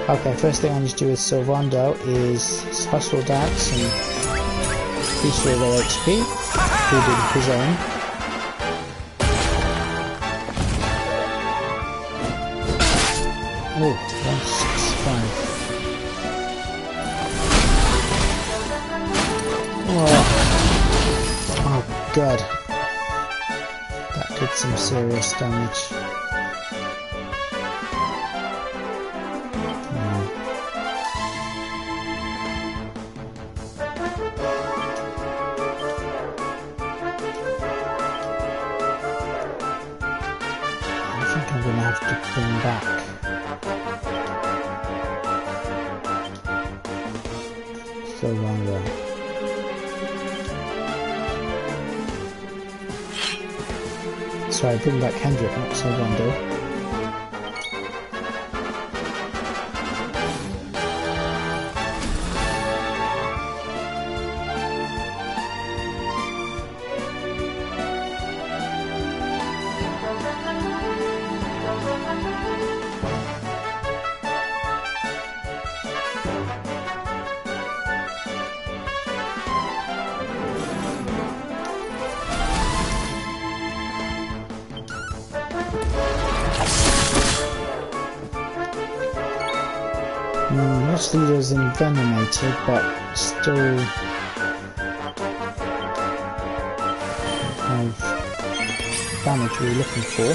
Okay, first thing I need to do with Sylvando is Hustle Dance and increase all their HP, including his own. Oh, 165. Oh god. That did some serious damage. I think I'm gonna have to bring back Sylvando. Sorry, bring back Hendrik, not Sylvando. Most leaders envenomated, but still kind of damage we're looking for.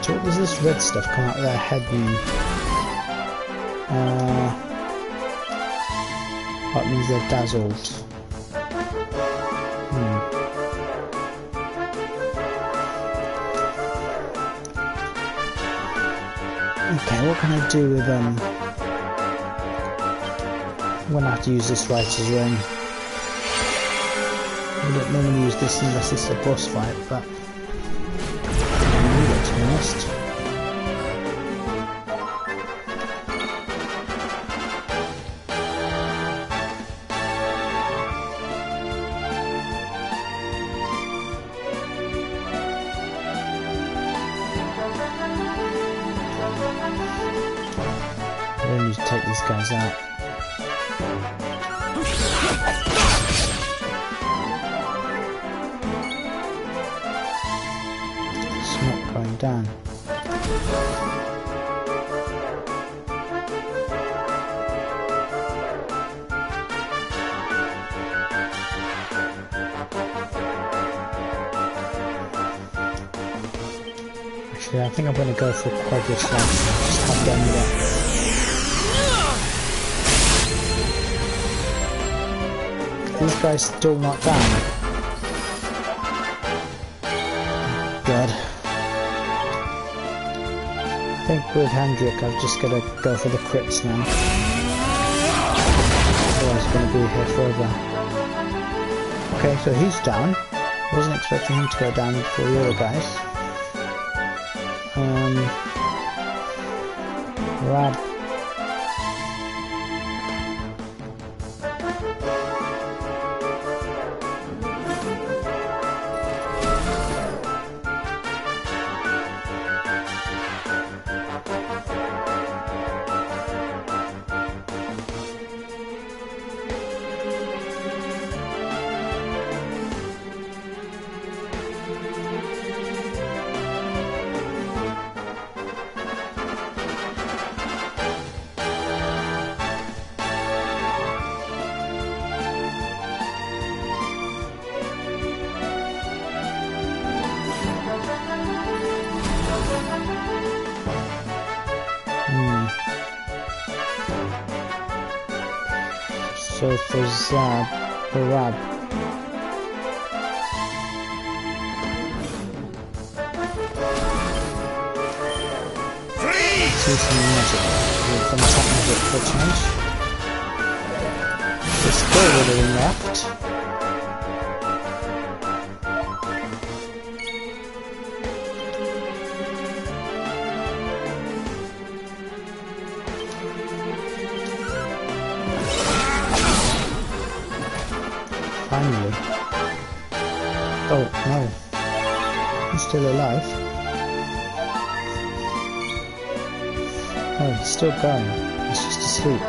So what does this red stuff come out of their head mean? That means they're dazzled. Okay, what can I do with I'm gonna have to use this writer's ring. I don't normally use this unless this is a boss fight, but I need it, to be honest. I really need to take these guys out. It's not going down. Actually, I think I'm going to go for quite good slap. Just have done with it. These guys still not down. God. I think with Hendrik I've just got to go for the crits now. Otherwise I'm going to be here forever. Okay, so he's down. Wasn't expecting him to go down before the other guys. Rab. So for Zab, or Rab. See some magic, some top magic for a change. There's still a little left. Finally. Oh, no. He's still alive. Oh, he's still going. He's just asleep.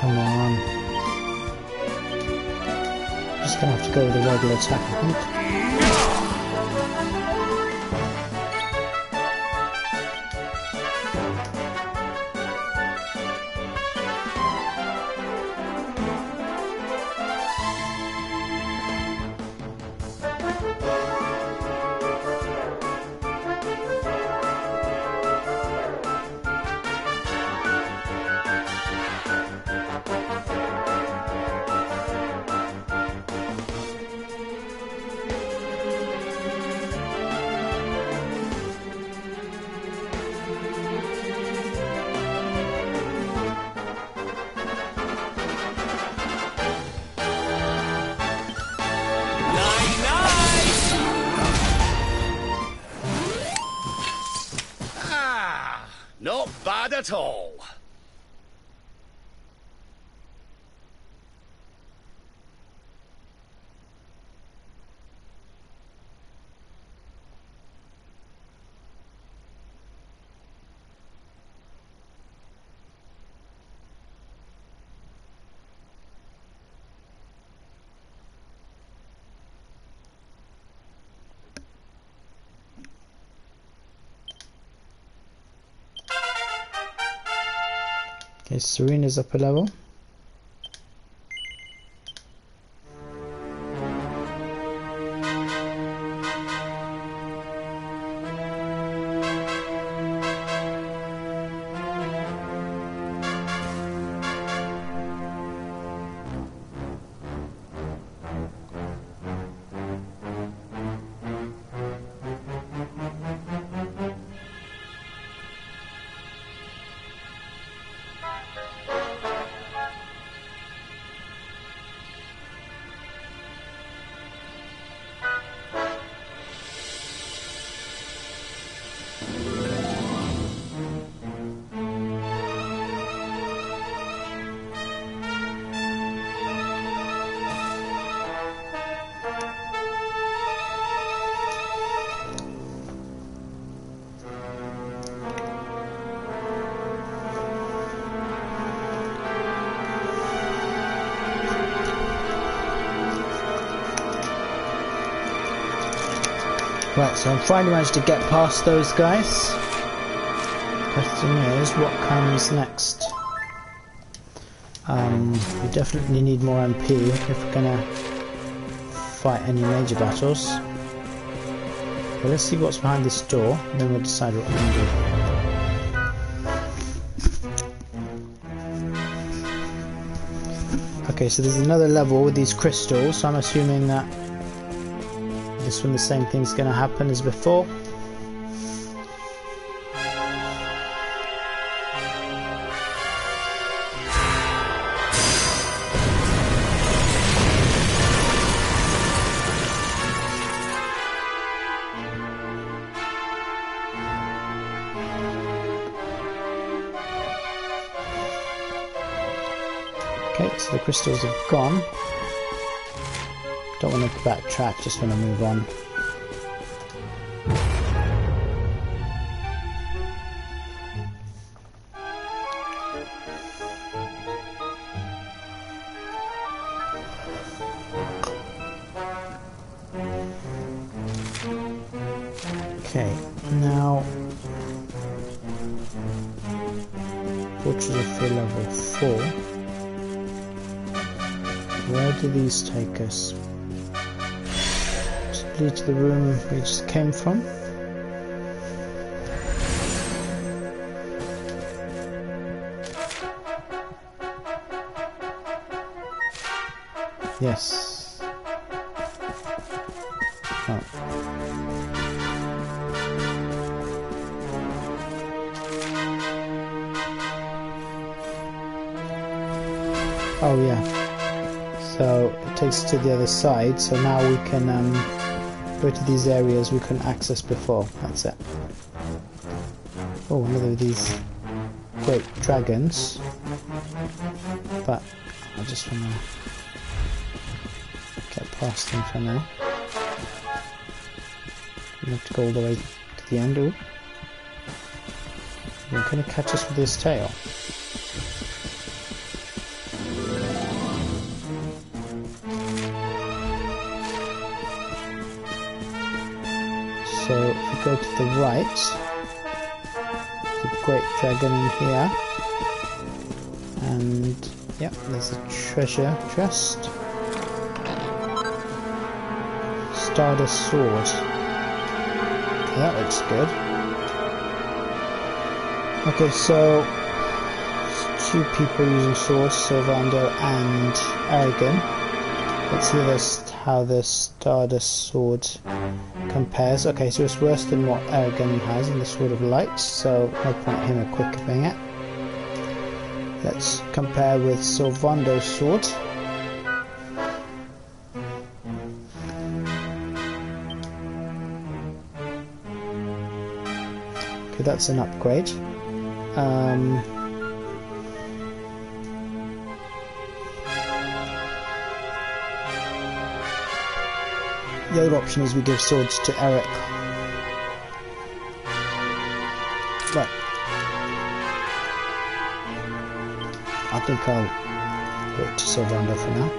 Come on. Just gonna have to go with a regular attack, I think. Not bad at all. Okay, Serena's up a level. Right, so I finally managed to get past those guys. Question is, what comes next? We definitely need more MP if we're gonna fight any major battles. But let's see what's behind this door, and then we'll decide what we're gonna do. Okay, so there's another level with these crystals, so I'm assuming that this one the same thing's going to happen as before. Okay, so the crystals have gone. Don't want to backtrack, just want to move on. Okay, now Fortress of Fear level 4. Where do these take us? Possibly to the room we just came from? Yes. Oh. Oh yeah. So it takes us to the other side, so now we can go to these areas we couldn't access before. That's it. Oh, another of these great dragons. But I just want to get past them for now. We have to go all the way to the end. Ooh. You're going to catch us with his tail. So if you go to the right, the great dragon in here, and yep, there's a treasure chest. Stardust sword. Okay, that looks good. Okay, so there's two people using swords, Sylvando and Aragon. Let's see how the Stardust sword compares. Okay, so it's worse than what Aragon has in the Sword of Light, so I'll point him equipping it. Let's compare with Sylvando's sword. Okay, that's an upgrade. The other option is we give swords to Eric. Right. I think I'll go to Sylvander for now.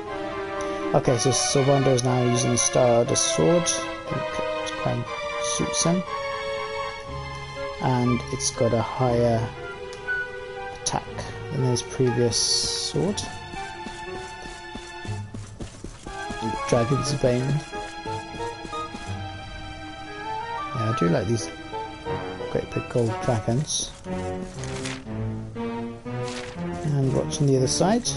Okay, so Sylvander is now using the sword. I think it quite suits him. And it's got a higher attack than his previous sword. Dragon's Bane. Yeah, I do like these great big gold dragons. And what's on the other side?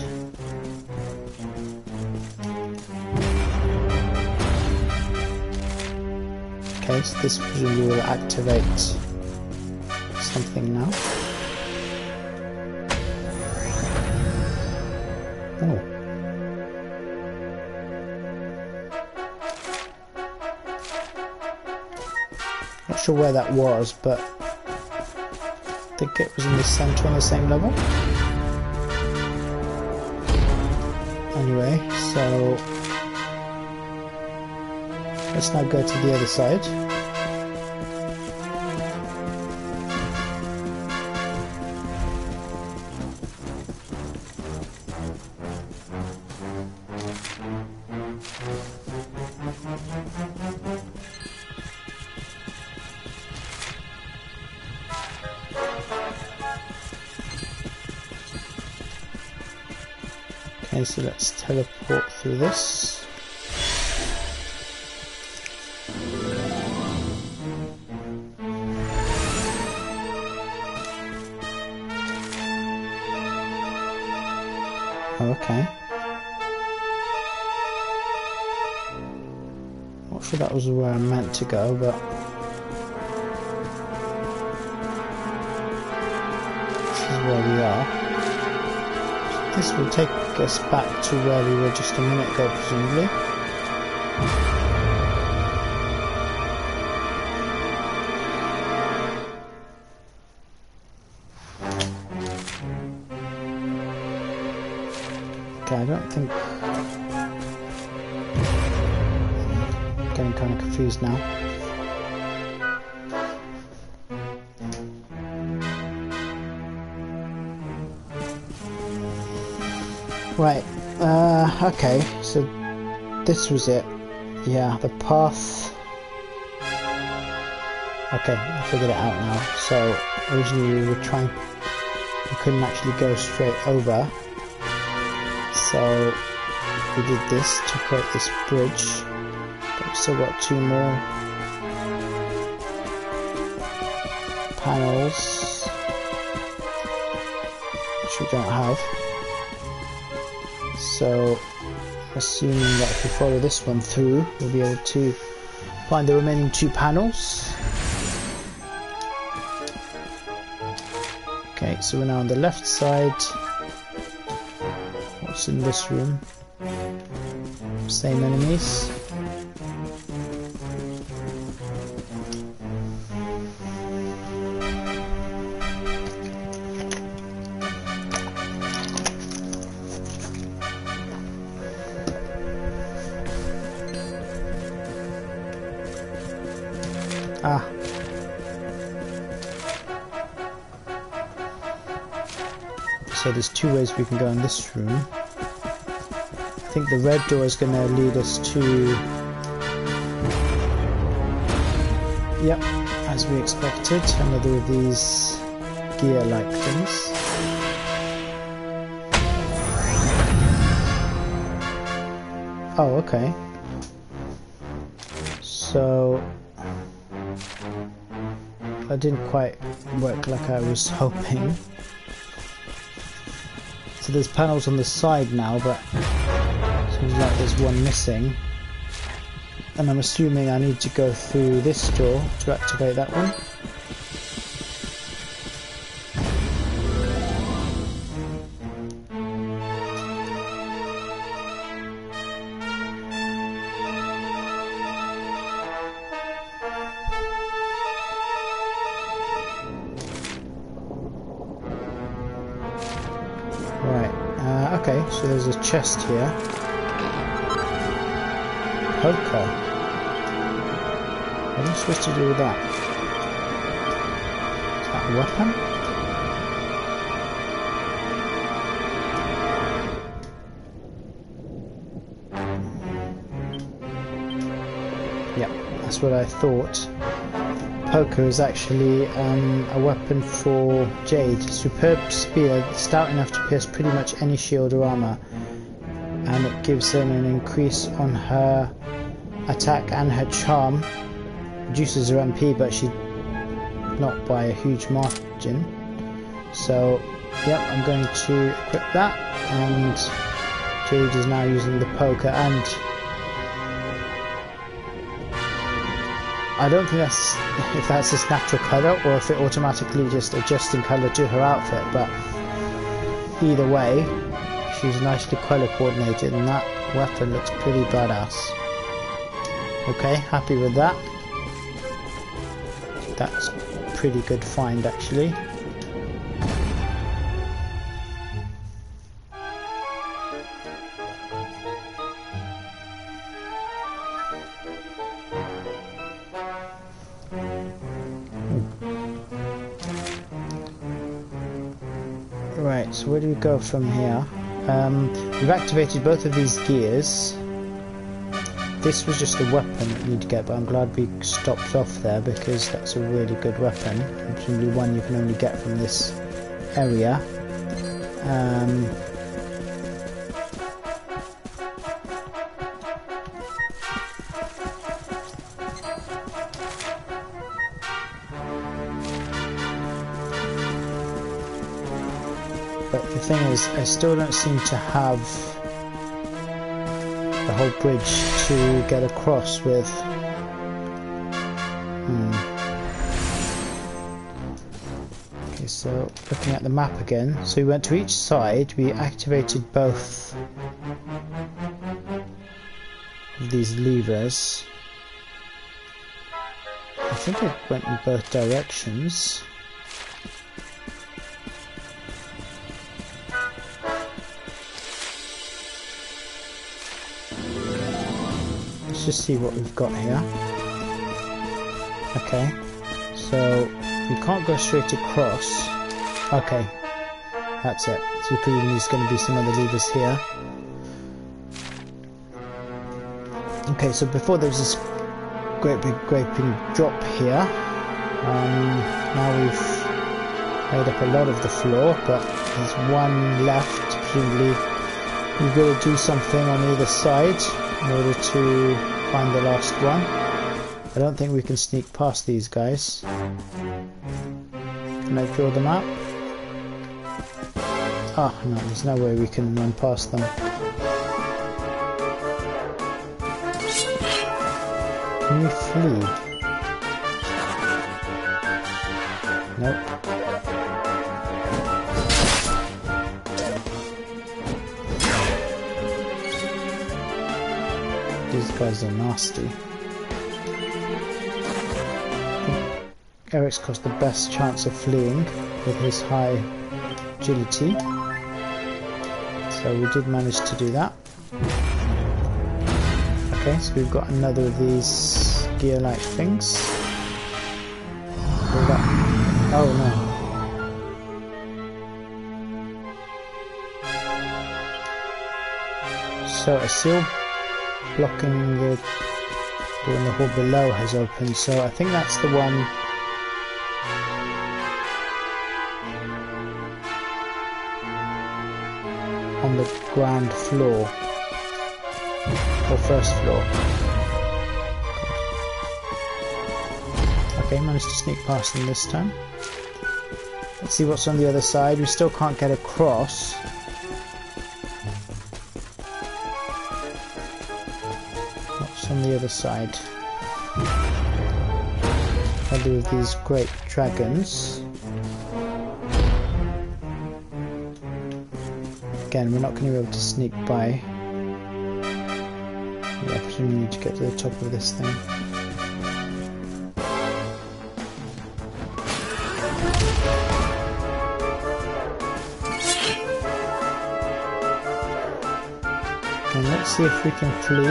Okay, so this presumably will activate something now. Oh. Not sure where that was, but I think it was in the center on the same level. Anyway, so let's now go to the other side. Okay, so let's teleport through this. Okay. Not sure that was where I meant to go, but this is where we are. This will take us back to where we were just a minute ago, presumably. Okay, I don't think... I'm getting kind of confused now. Right, okay, so this was it. Yeah, the path... Okay, I figured it out now. So, originally we couldn't actually go straight over. So, we did this to create this bridge. But we've still got 2 more panels, which we don't have. So, assuming that if we follow this one through, we'll be able to find the remaining 2 panels. Okay, so we're now on the left side. What's in this room? Same enemies. Ah. So there's 2 ways we can go in this room. I think the red door is going to lead us to... Yep, as we expected, another of these gear-like things. Oh, okay. So... that didn't quite work like I was hoping. So there's panels on the side now, but it seems like there's one missing. And I'm assuming I need to go through this door to activate that one. Okay, so there's a chest here. Poker. What am I supposed to do with that? Is that a weapon? Yep, that's what I thought. Poker is actually a weapon for Jade. Superb spear, stout enough to pierce pretty much any shield or armor, and it gives her an increase on her attack and her charm. Reduces her MP, but she not by a huge margin. So, yep, I'm going to equip that, and Jade is now using the poker, and I don't think that's if that's its natural colour or if it automatically just adjusts in colour to her outfit, but either way she's nicely colour coordinated and that weapon looks pretty badass. Okay, happy with that. That's a pretty good find actually. Right, so where do we go from here? We've activated both of these gears. This was just a weapon that we need to get, but I'm glad we stopped off there because that's a really good weapon. Presumably one you can only get from this area. But the thing is, I still don't seem to have the whole bridge to get across with. Okay, so looking at the map again, so we went to each side, we activated both of these levers. I think it went in both directions. Let's just see what we've got here. Okay, so we can't go straight across. Okay, that's it. So presumably there's going to be some other levers here. Okay, so before there was this great big gaping drop here. Now we've made up a lot of the floor, but there's one left. Presumably we've got to do something on either side in order to find the last one. I don't think we can sneak past these guys. Can I draw them out? Oh no, there's no way we can run past them. Can we flee? Nope. These guys are nasty. Eric's got the best chance of fleeing with his high agility. So we did manage to do that. Okay, so we've got another of these gear-like things. Oh no. So a seal blocking the door in the hall below has opened, so I think that's the one on the ground floor or first floor. Okay, managed to sneak past them this time. Let's see what's on the other side. We still can't get across. What's on the other side? Another of these great dragons. Again, we're not going to be able to sneak by. Yeah, presumably we need to get to the top of this thing. let's see if we can flee.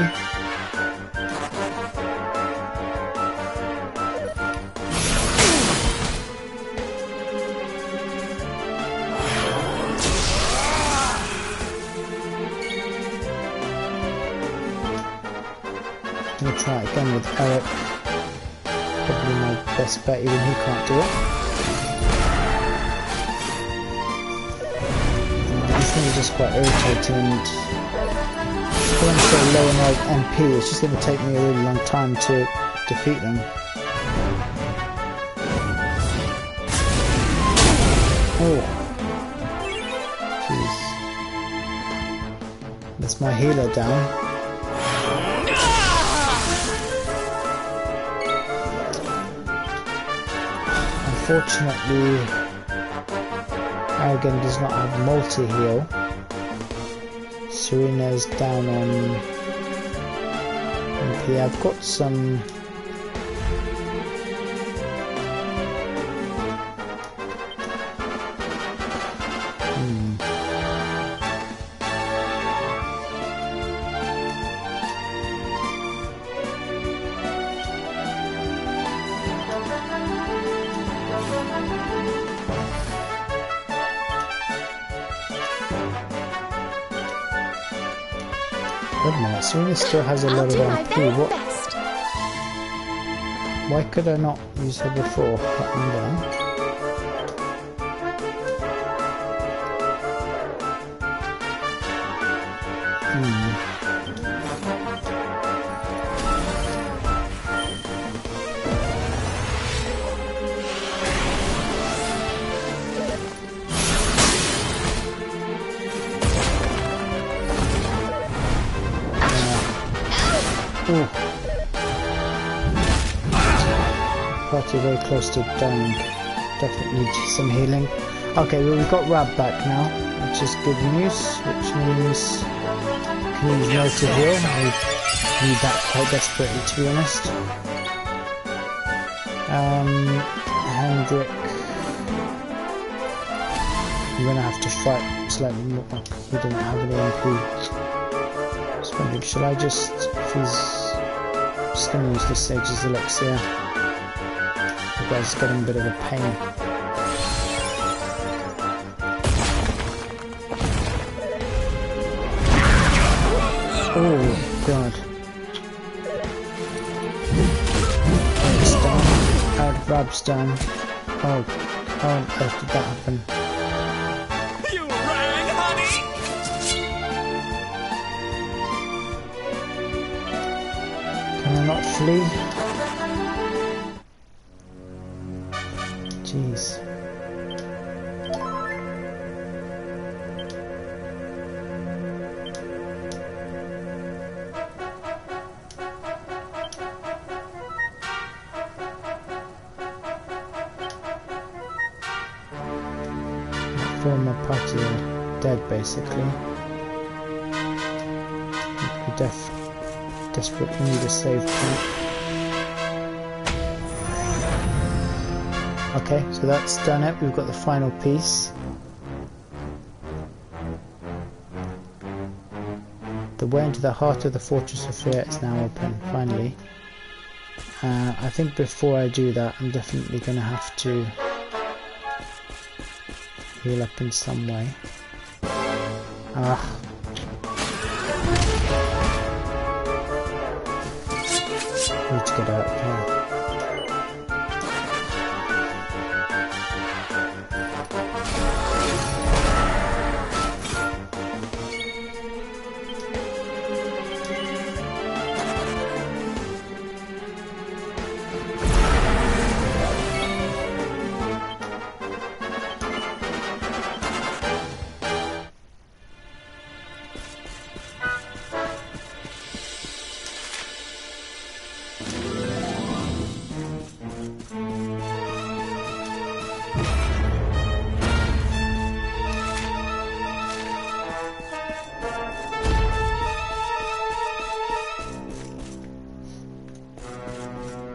I'm going to try it again with Eric. Probably my best bet even he can't do it. These things are just quite irritating, and when I'm so low on like MP, it's just going to take me a really long time to defeat them. Oh, jeez. That's my healer down. Unfortunately, Aragon does not have multi-heal. Serena's down on MP. I've got some... Wait a minute, Serena still has a lot of MP. What? Why could I not use her before? That one down. Ooh. Party very close to dying. Definitely need some healing. Okay, well we've got Rab back now, which is good news, which means we can use multi-heal. I need that quite desperately, to be honest. Hendrik, I'm gonna have to fight slightly more. He didn't have any MP. Just wondering, should I just, if he's just gonna use this Sage's Elixir. You guys are getting a bit of a pain. Oh god. It's down. Rab's down. Oh, how on earth did that happen? You rang, honey! Can I not flee? Jeez. Four of my party are dead, basically. We desperately need a save point. Okay, so that's done it. We've got the final piece. The way into the heart of the Fortress of Fear is now open, finally. I think before I do that, I'm definitely going to have to heal up in some way. Need to get out of here.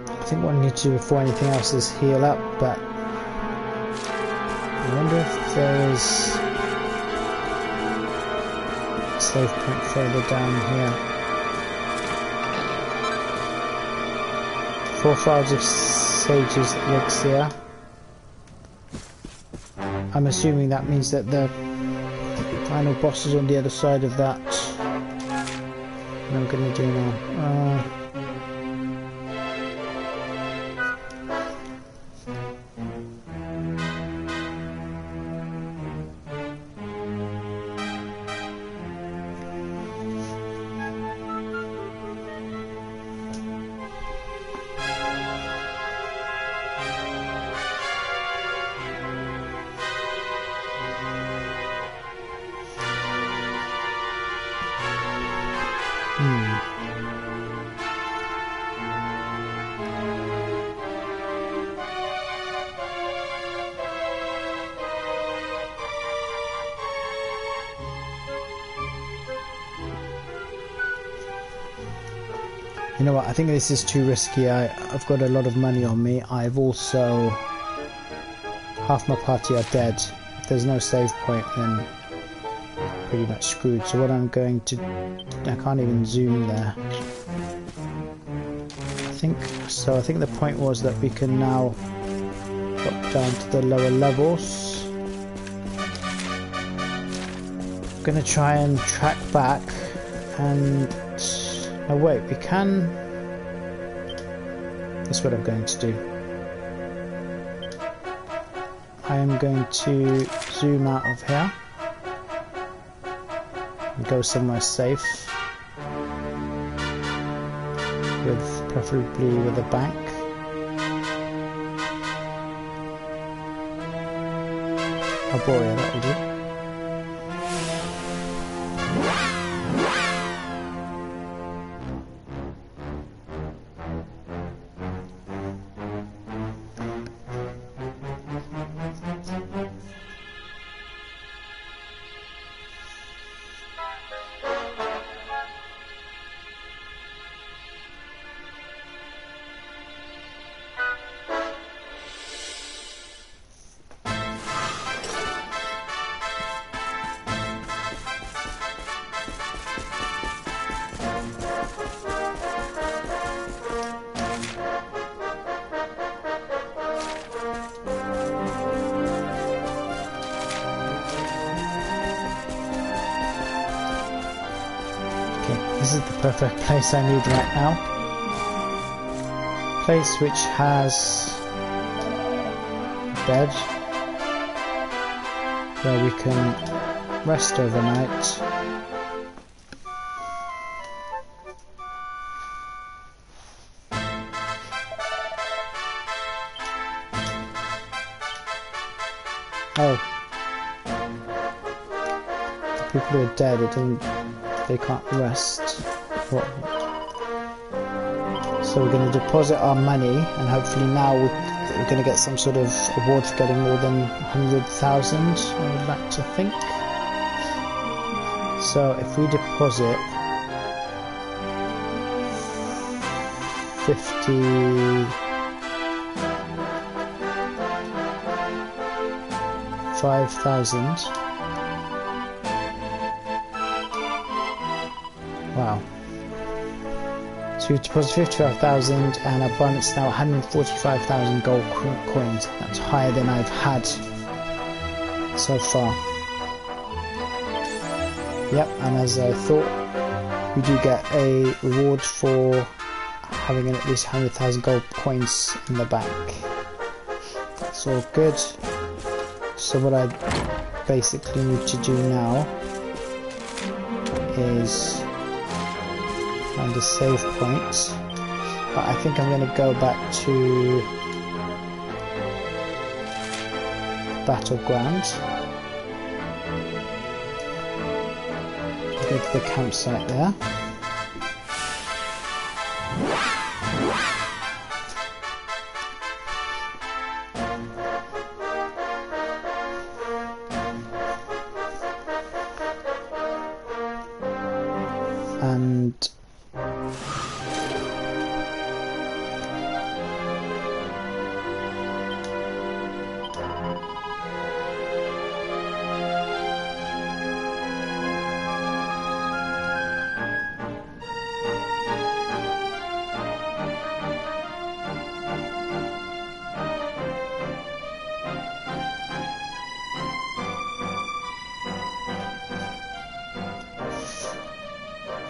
I think what I need to do before anything else is heal up, but I wonder if there is... save point further down here. 4 files of Sage's elixir. I'm assuming that means that the final boss is on the other side of that. What am I going to do now? You know what, I think this is too risky. I've got a lot of money on me. I've also... half my party are dead. If there's no save point, then pretty much screwed. So what I'm going to... I can't even zoom there. I think the point was that we can now drop down to the lower levels. I'm going to try and track back and... oh wait, we can... that's what I'm going to do. I am going to zoom out of here and go somewhere safe, preferably with a bank. Arborea, that will do. This is the perfect place I need right now. Place which has a bed where we can rest overnight. Oh. The people who are dead, they can't rest. So we're going to deposit our money, and hopefully now we're going to get some sort of award for getting more than 100,000, I would like to think. So if we deposit 55,000. Wow. So we've deposited 55,000 and our balance now 145,000 gold coins. That's higher than I've had so far. Yep, and as I thought, we do get a reward for having at least 100,000 gold coins in the bank. That's all good. So what I basically need to do now is find a save point, but I think I'm going to go back to Battleground, go to the campsite there. And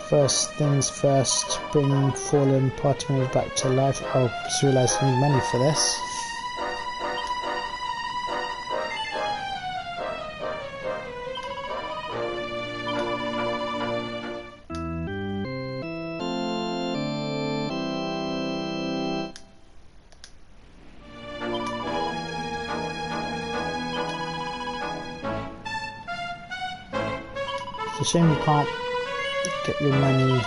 first things first, bring fallen party members back to life. Oh, just realised I need money for this. It's a shame you can't get your money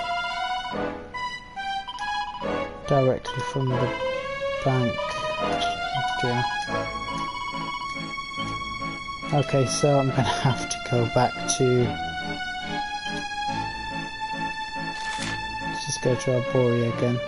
directly from the bank. Oh dear. Okay, so I'm gonna have to go back to... Let's just go to Arborea again.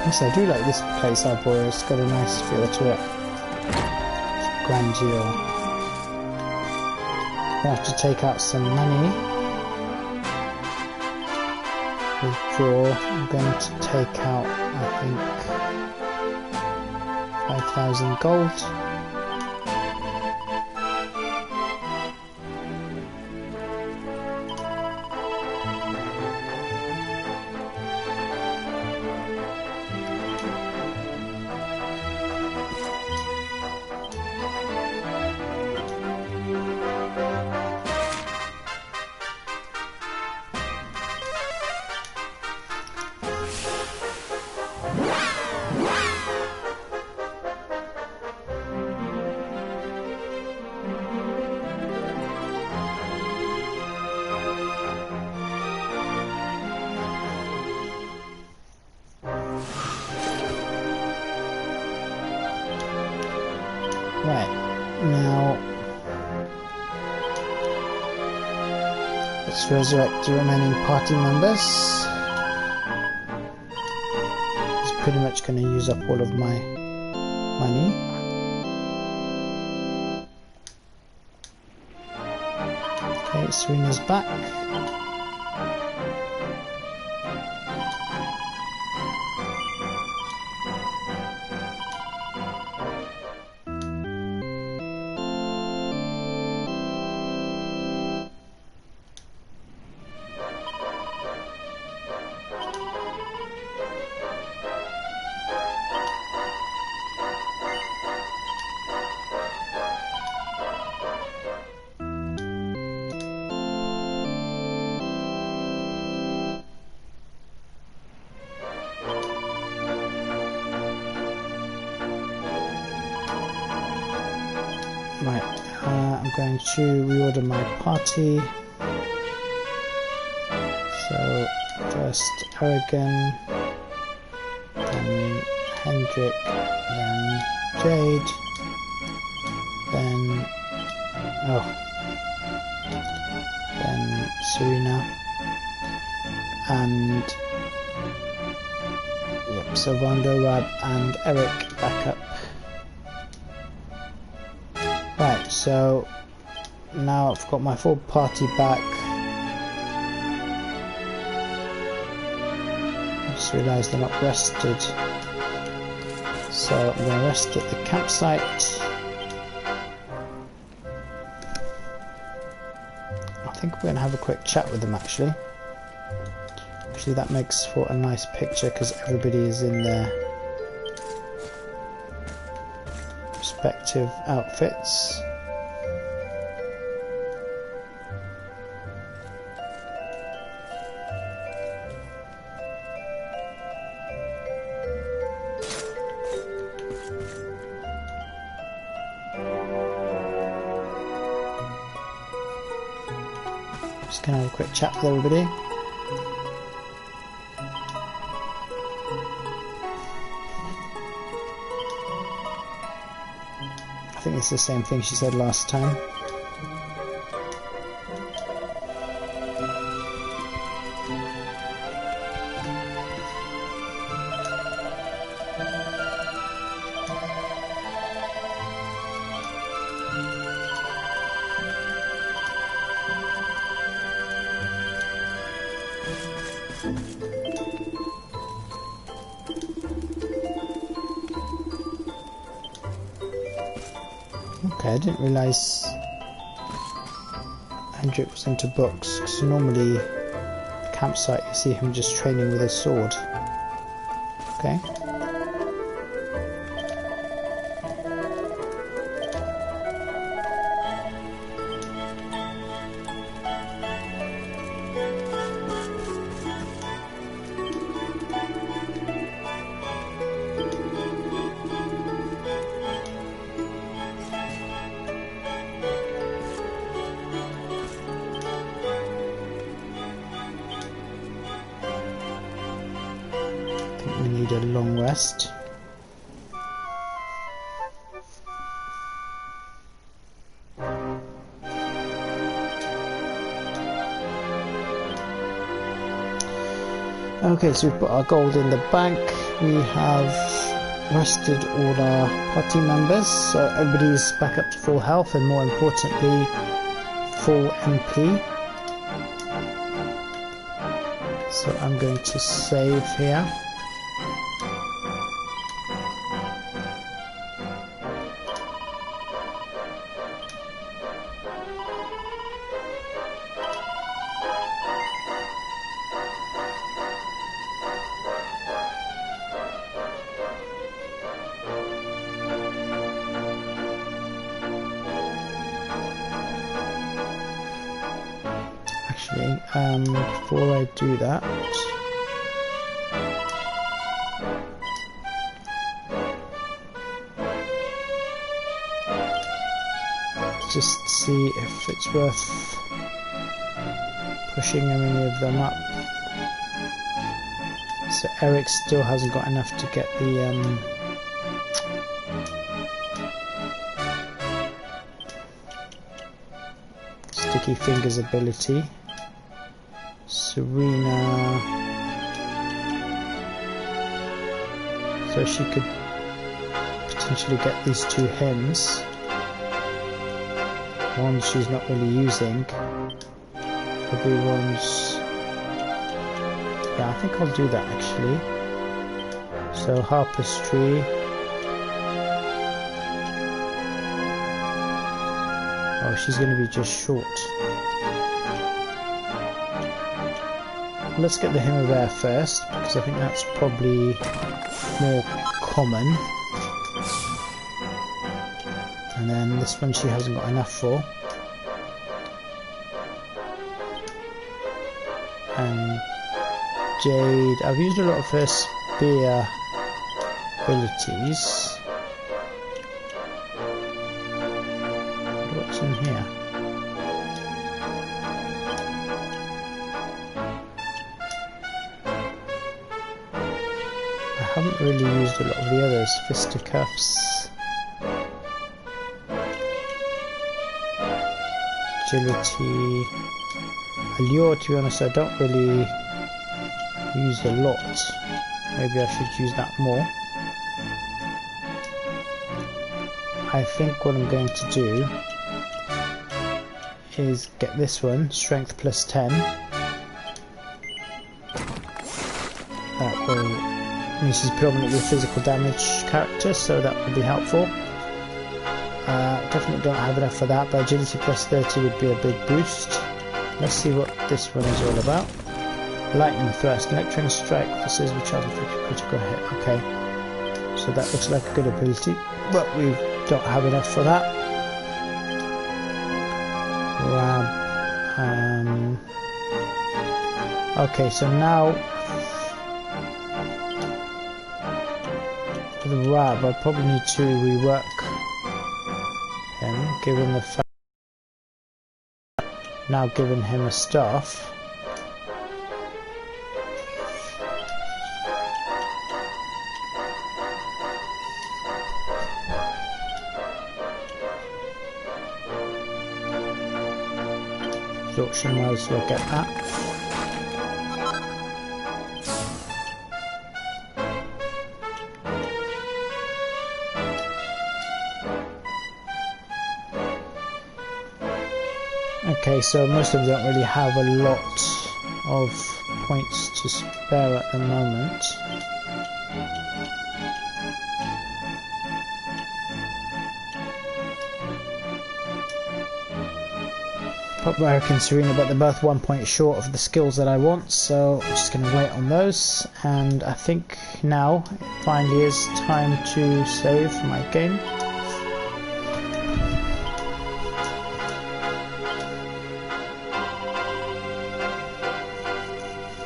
Yes, I do like this place, Arborea. It's got a nice feel to it. It's grandeur. I have to take out some money. Withdraw. I'm going to take out, I think, 5,000 gold. Right, now let's resurrect the remaining party members. It's pretty much going to use up all of my money. Okay, Serena's back. Right, I'm going to reorder my party. So, first Aragon, then Hendrik, then Jade, then Serena, and yep, so Rondo, Rab, and Eric back up. Right, so now I've got my full party back. I just realised they're not rested. So I'm going to rest at the campsite. I think we're going to have a quick chat with them actually. Actually that makes for a nice picture because everybody is in their respective outfits. Just gonna have a quick chat with everybody. I think it's the same thing she said last time. Okay, I didn't realise Hendrik was into books, because normally the campsite you see him just training with his sword. Okay. We need a long rest. Okay, so we've put our gold in the bank. We have rested all our party members, so everybody's back up to full health and more importantly, full MP. So I'm going to save here. Before I do that, just see if it's worth pushing any of them up. So Eric still hasn't got enough to get the Sticky Fingers ability. Serena, so she could potentially get these two hymns. One she's not really using. Everyone's, yeah, I think I'll do that actually. So Harpistry. Oh, she's going to be just short. Let's get the Hymn of Air first, because I think that's probably more common. And then this one she hasn't got enough for. And Jade, I've used a lot of her spear abilities. What's in here? I haven't really used a lot of the others. Fisticuffs, agility, allure. To be honest, I don't really use a lot. Maybe I should use that more. I think what I'm going to do is get this one, strength plus 10. That will. This is predominantly a physical damage character, so that would be helpful. Definitely don't have enough for that, but agility plus 30 would be a big boost. Let's see what this one is all about. Lightning Thrust, Electron Strike, forces which are critical hit. Okay, so that looks like a good ability, but we don't have enough for that. Grab. Okay, so now for the Rab, I probably need to rework him, given the fact now given him a staff. Thought she might as well get that. Okay, so most of them don't really have a lot of points to spare at the moment. Popberic and Serena, but they're both 1 point short of the skills that I want, so I'm just going to wait on those. And I think now it finally is time to save my game.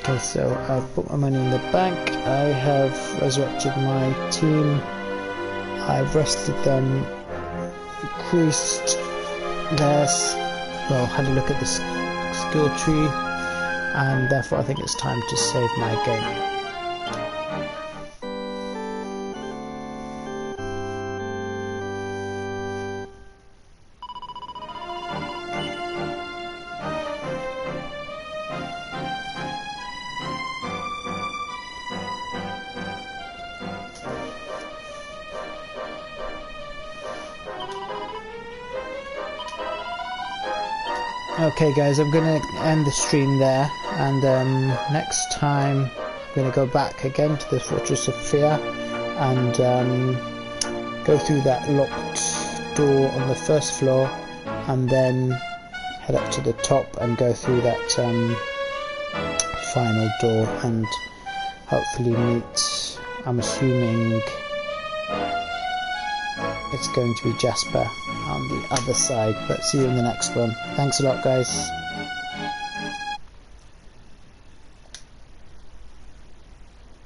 Okay, so I've put my money in the bank. I have resurrected my team. I've rested them, increased theirs. Well, had a look at the skill tree, and therefore I think it's time to save my game. Okay guys, I'm going to end the stream there, and next time I'm going to go back again to the Fortress of Fear and go through that locked door on the first floor, and then head up to the top and go through that final door and hopefully meet, I'm assuming it's going to be Jasper on the other side, but see you in the next one. Thanks a lot guys.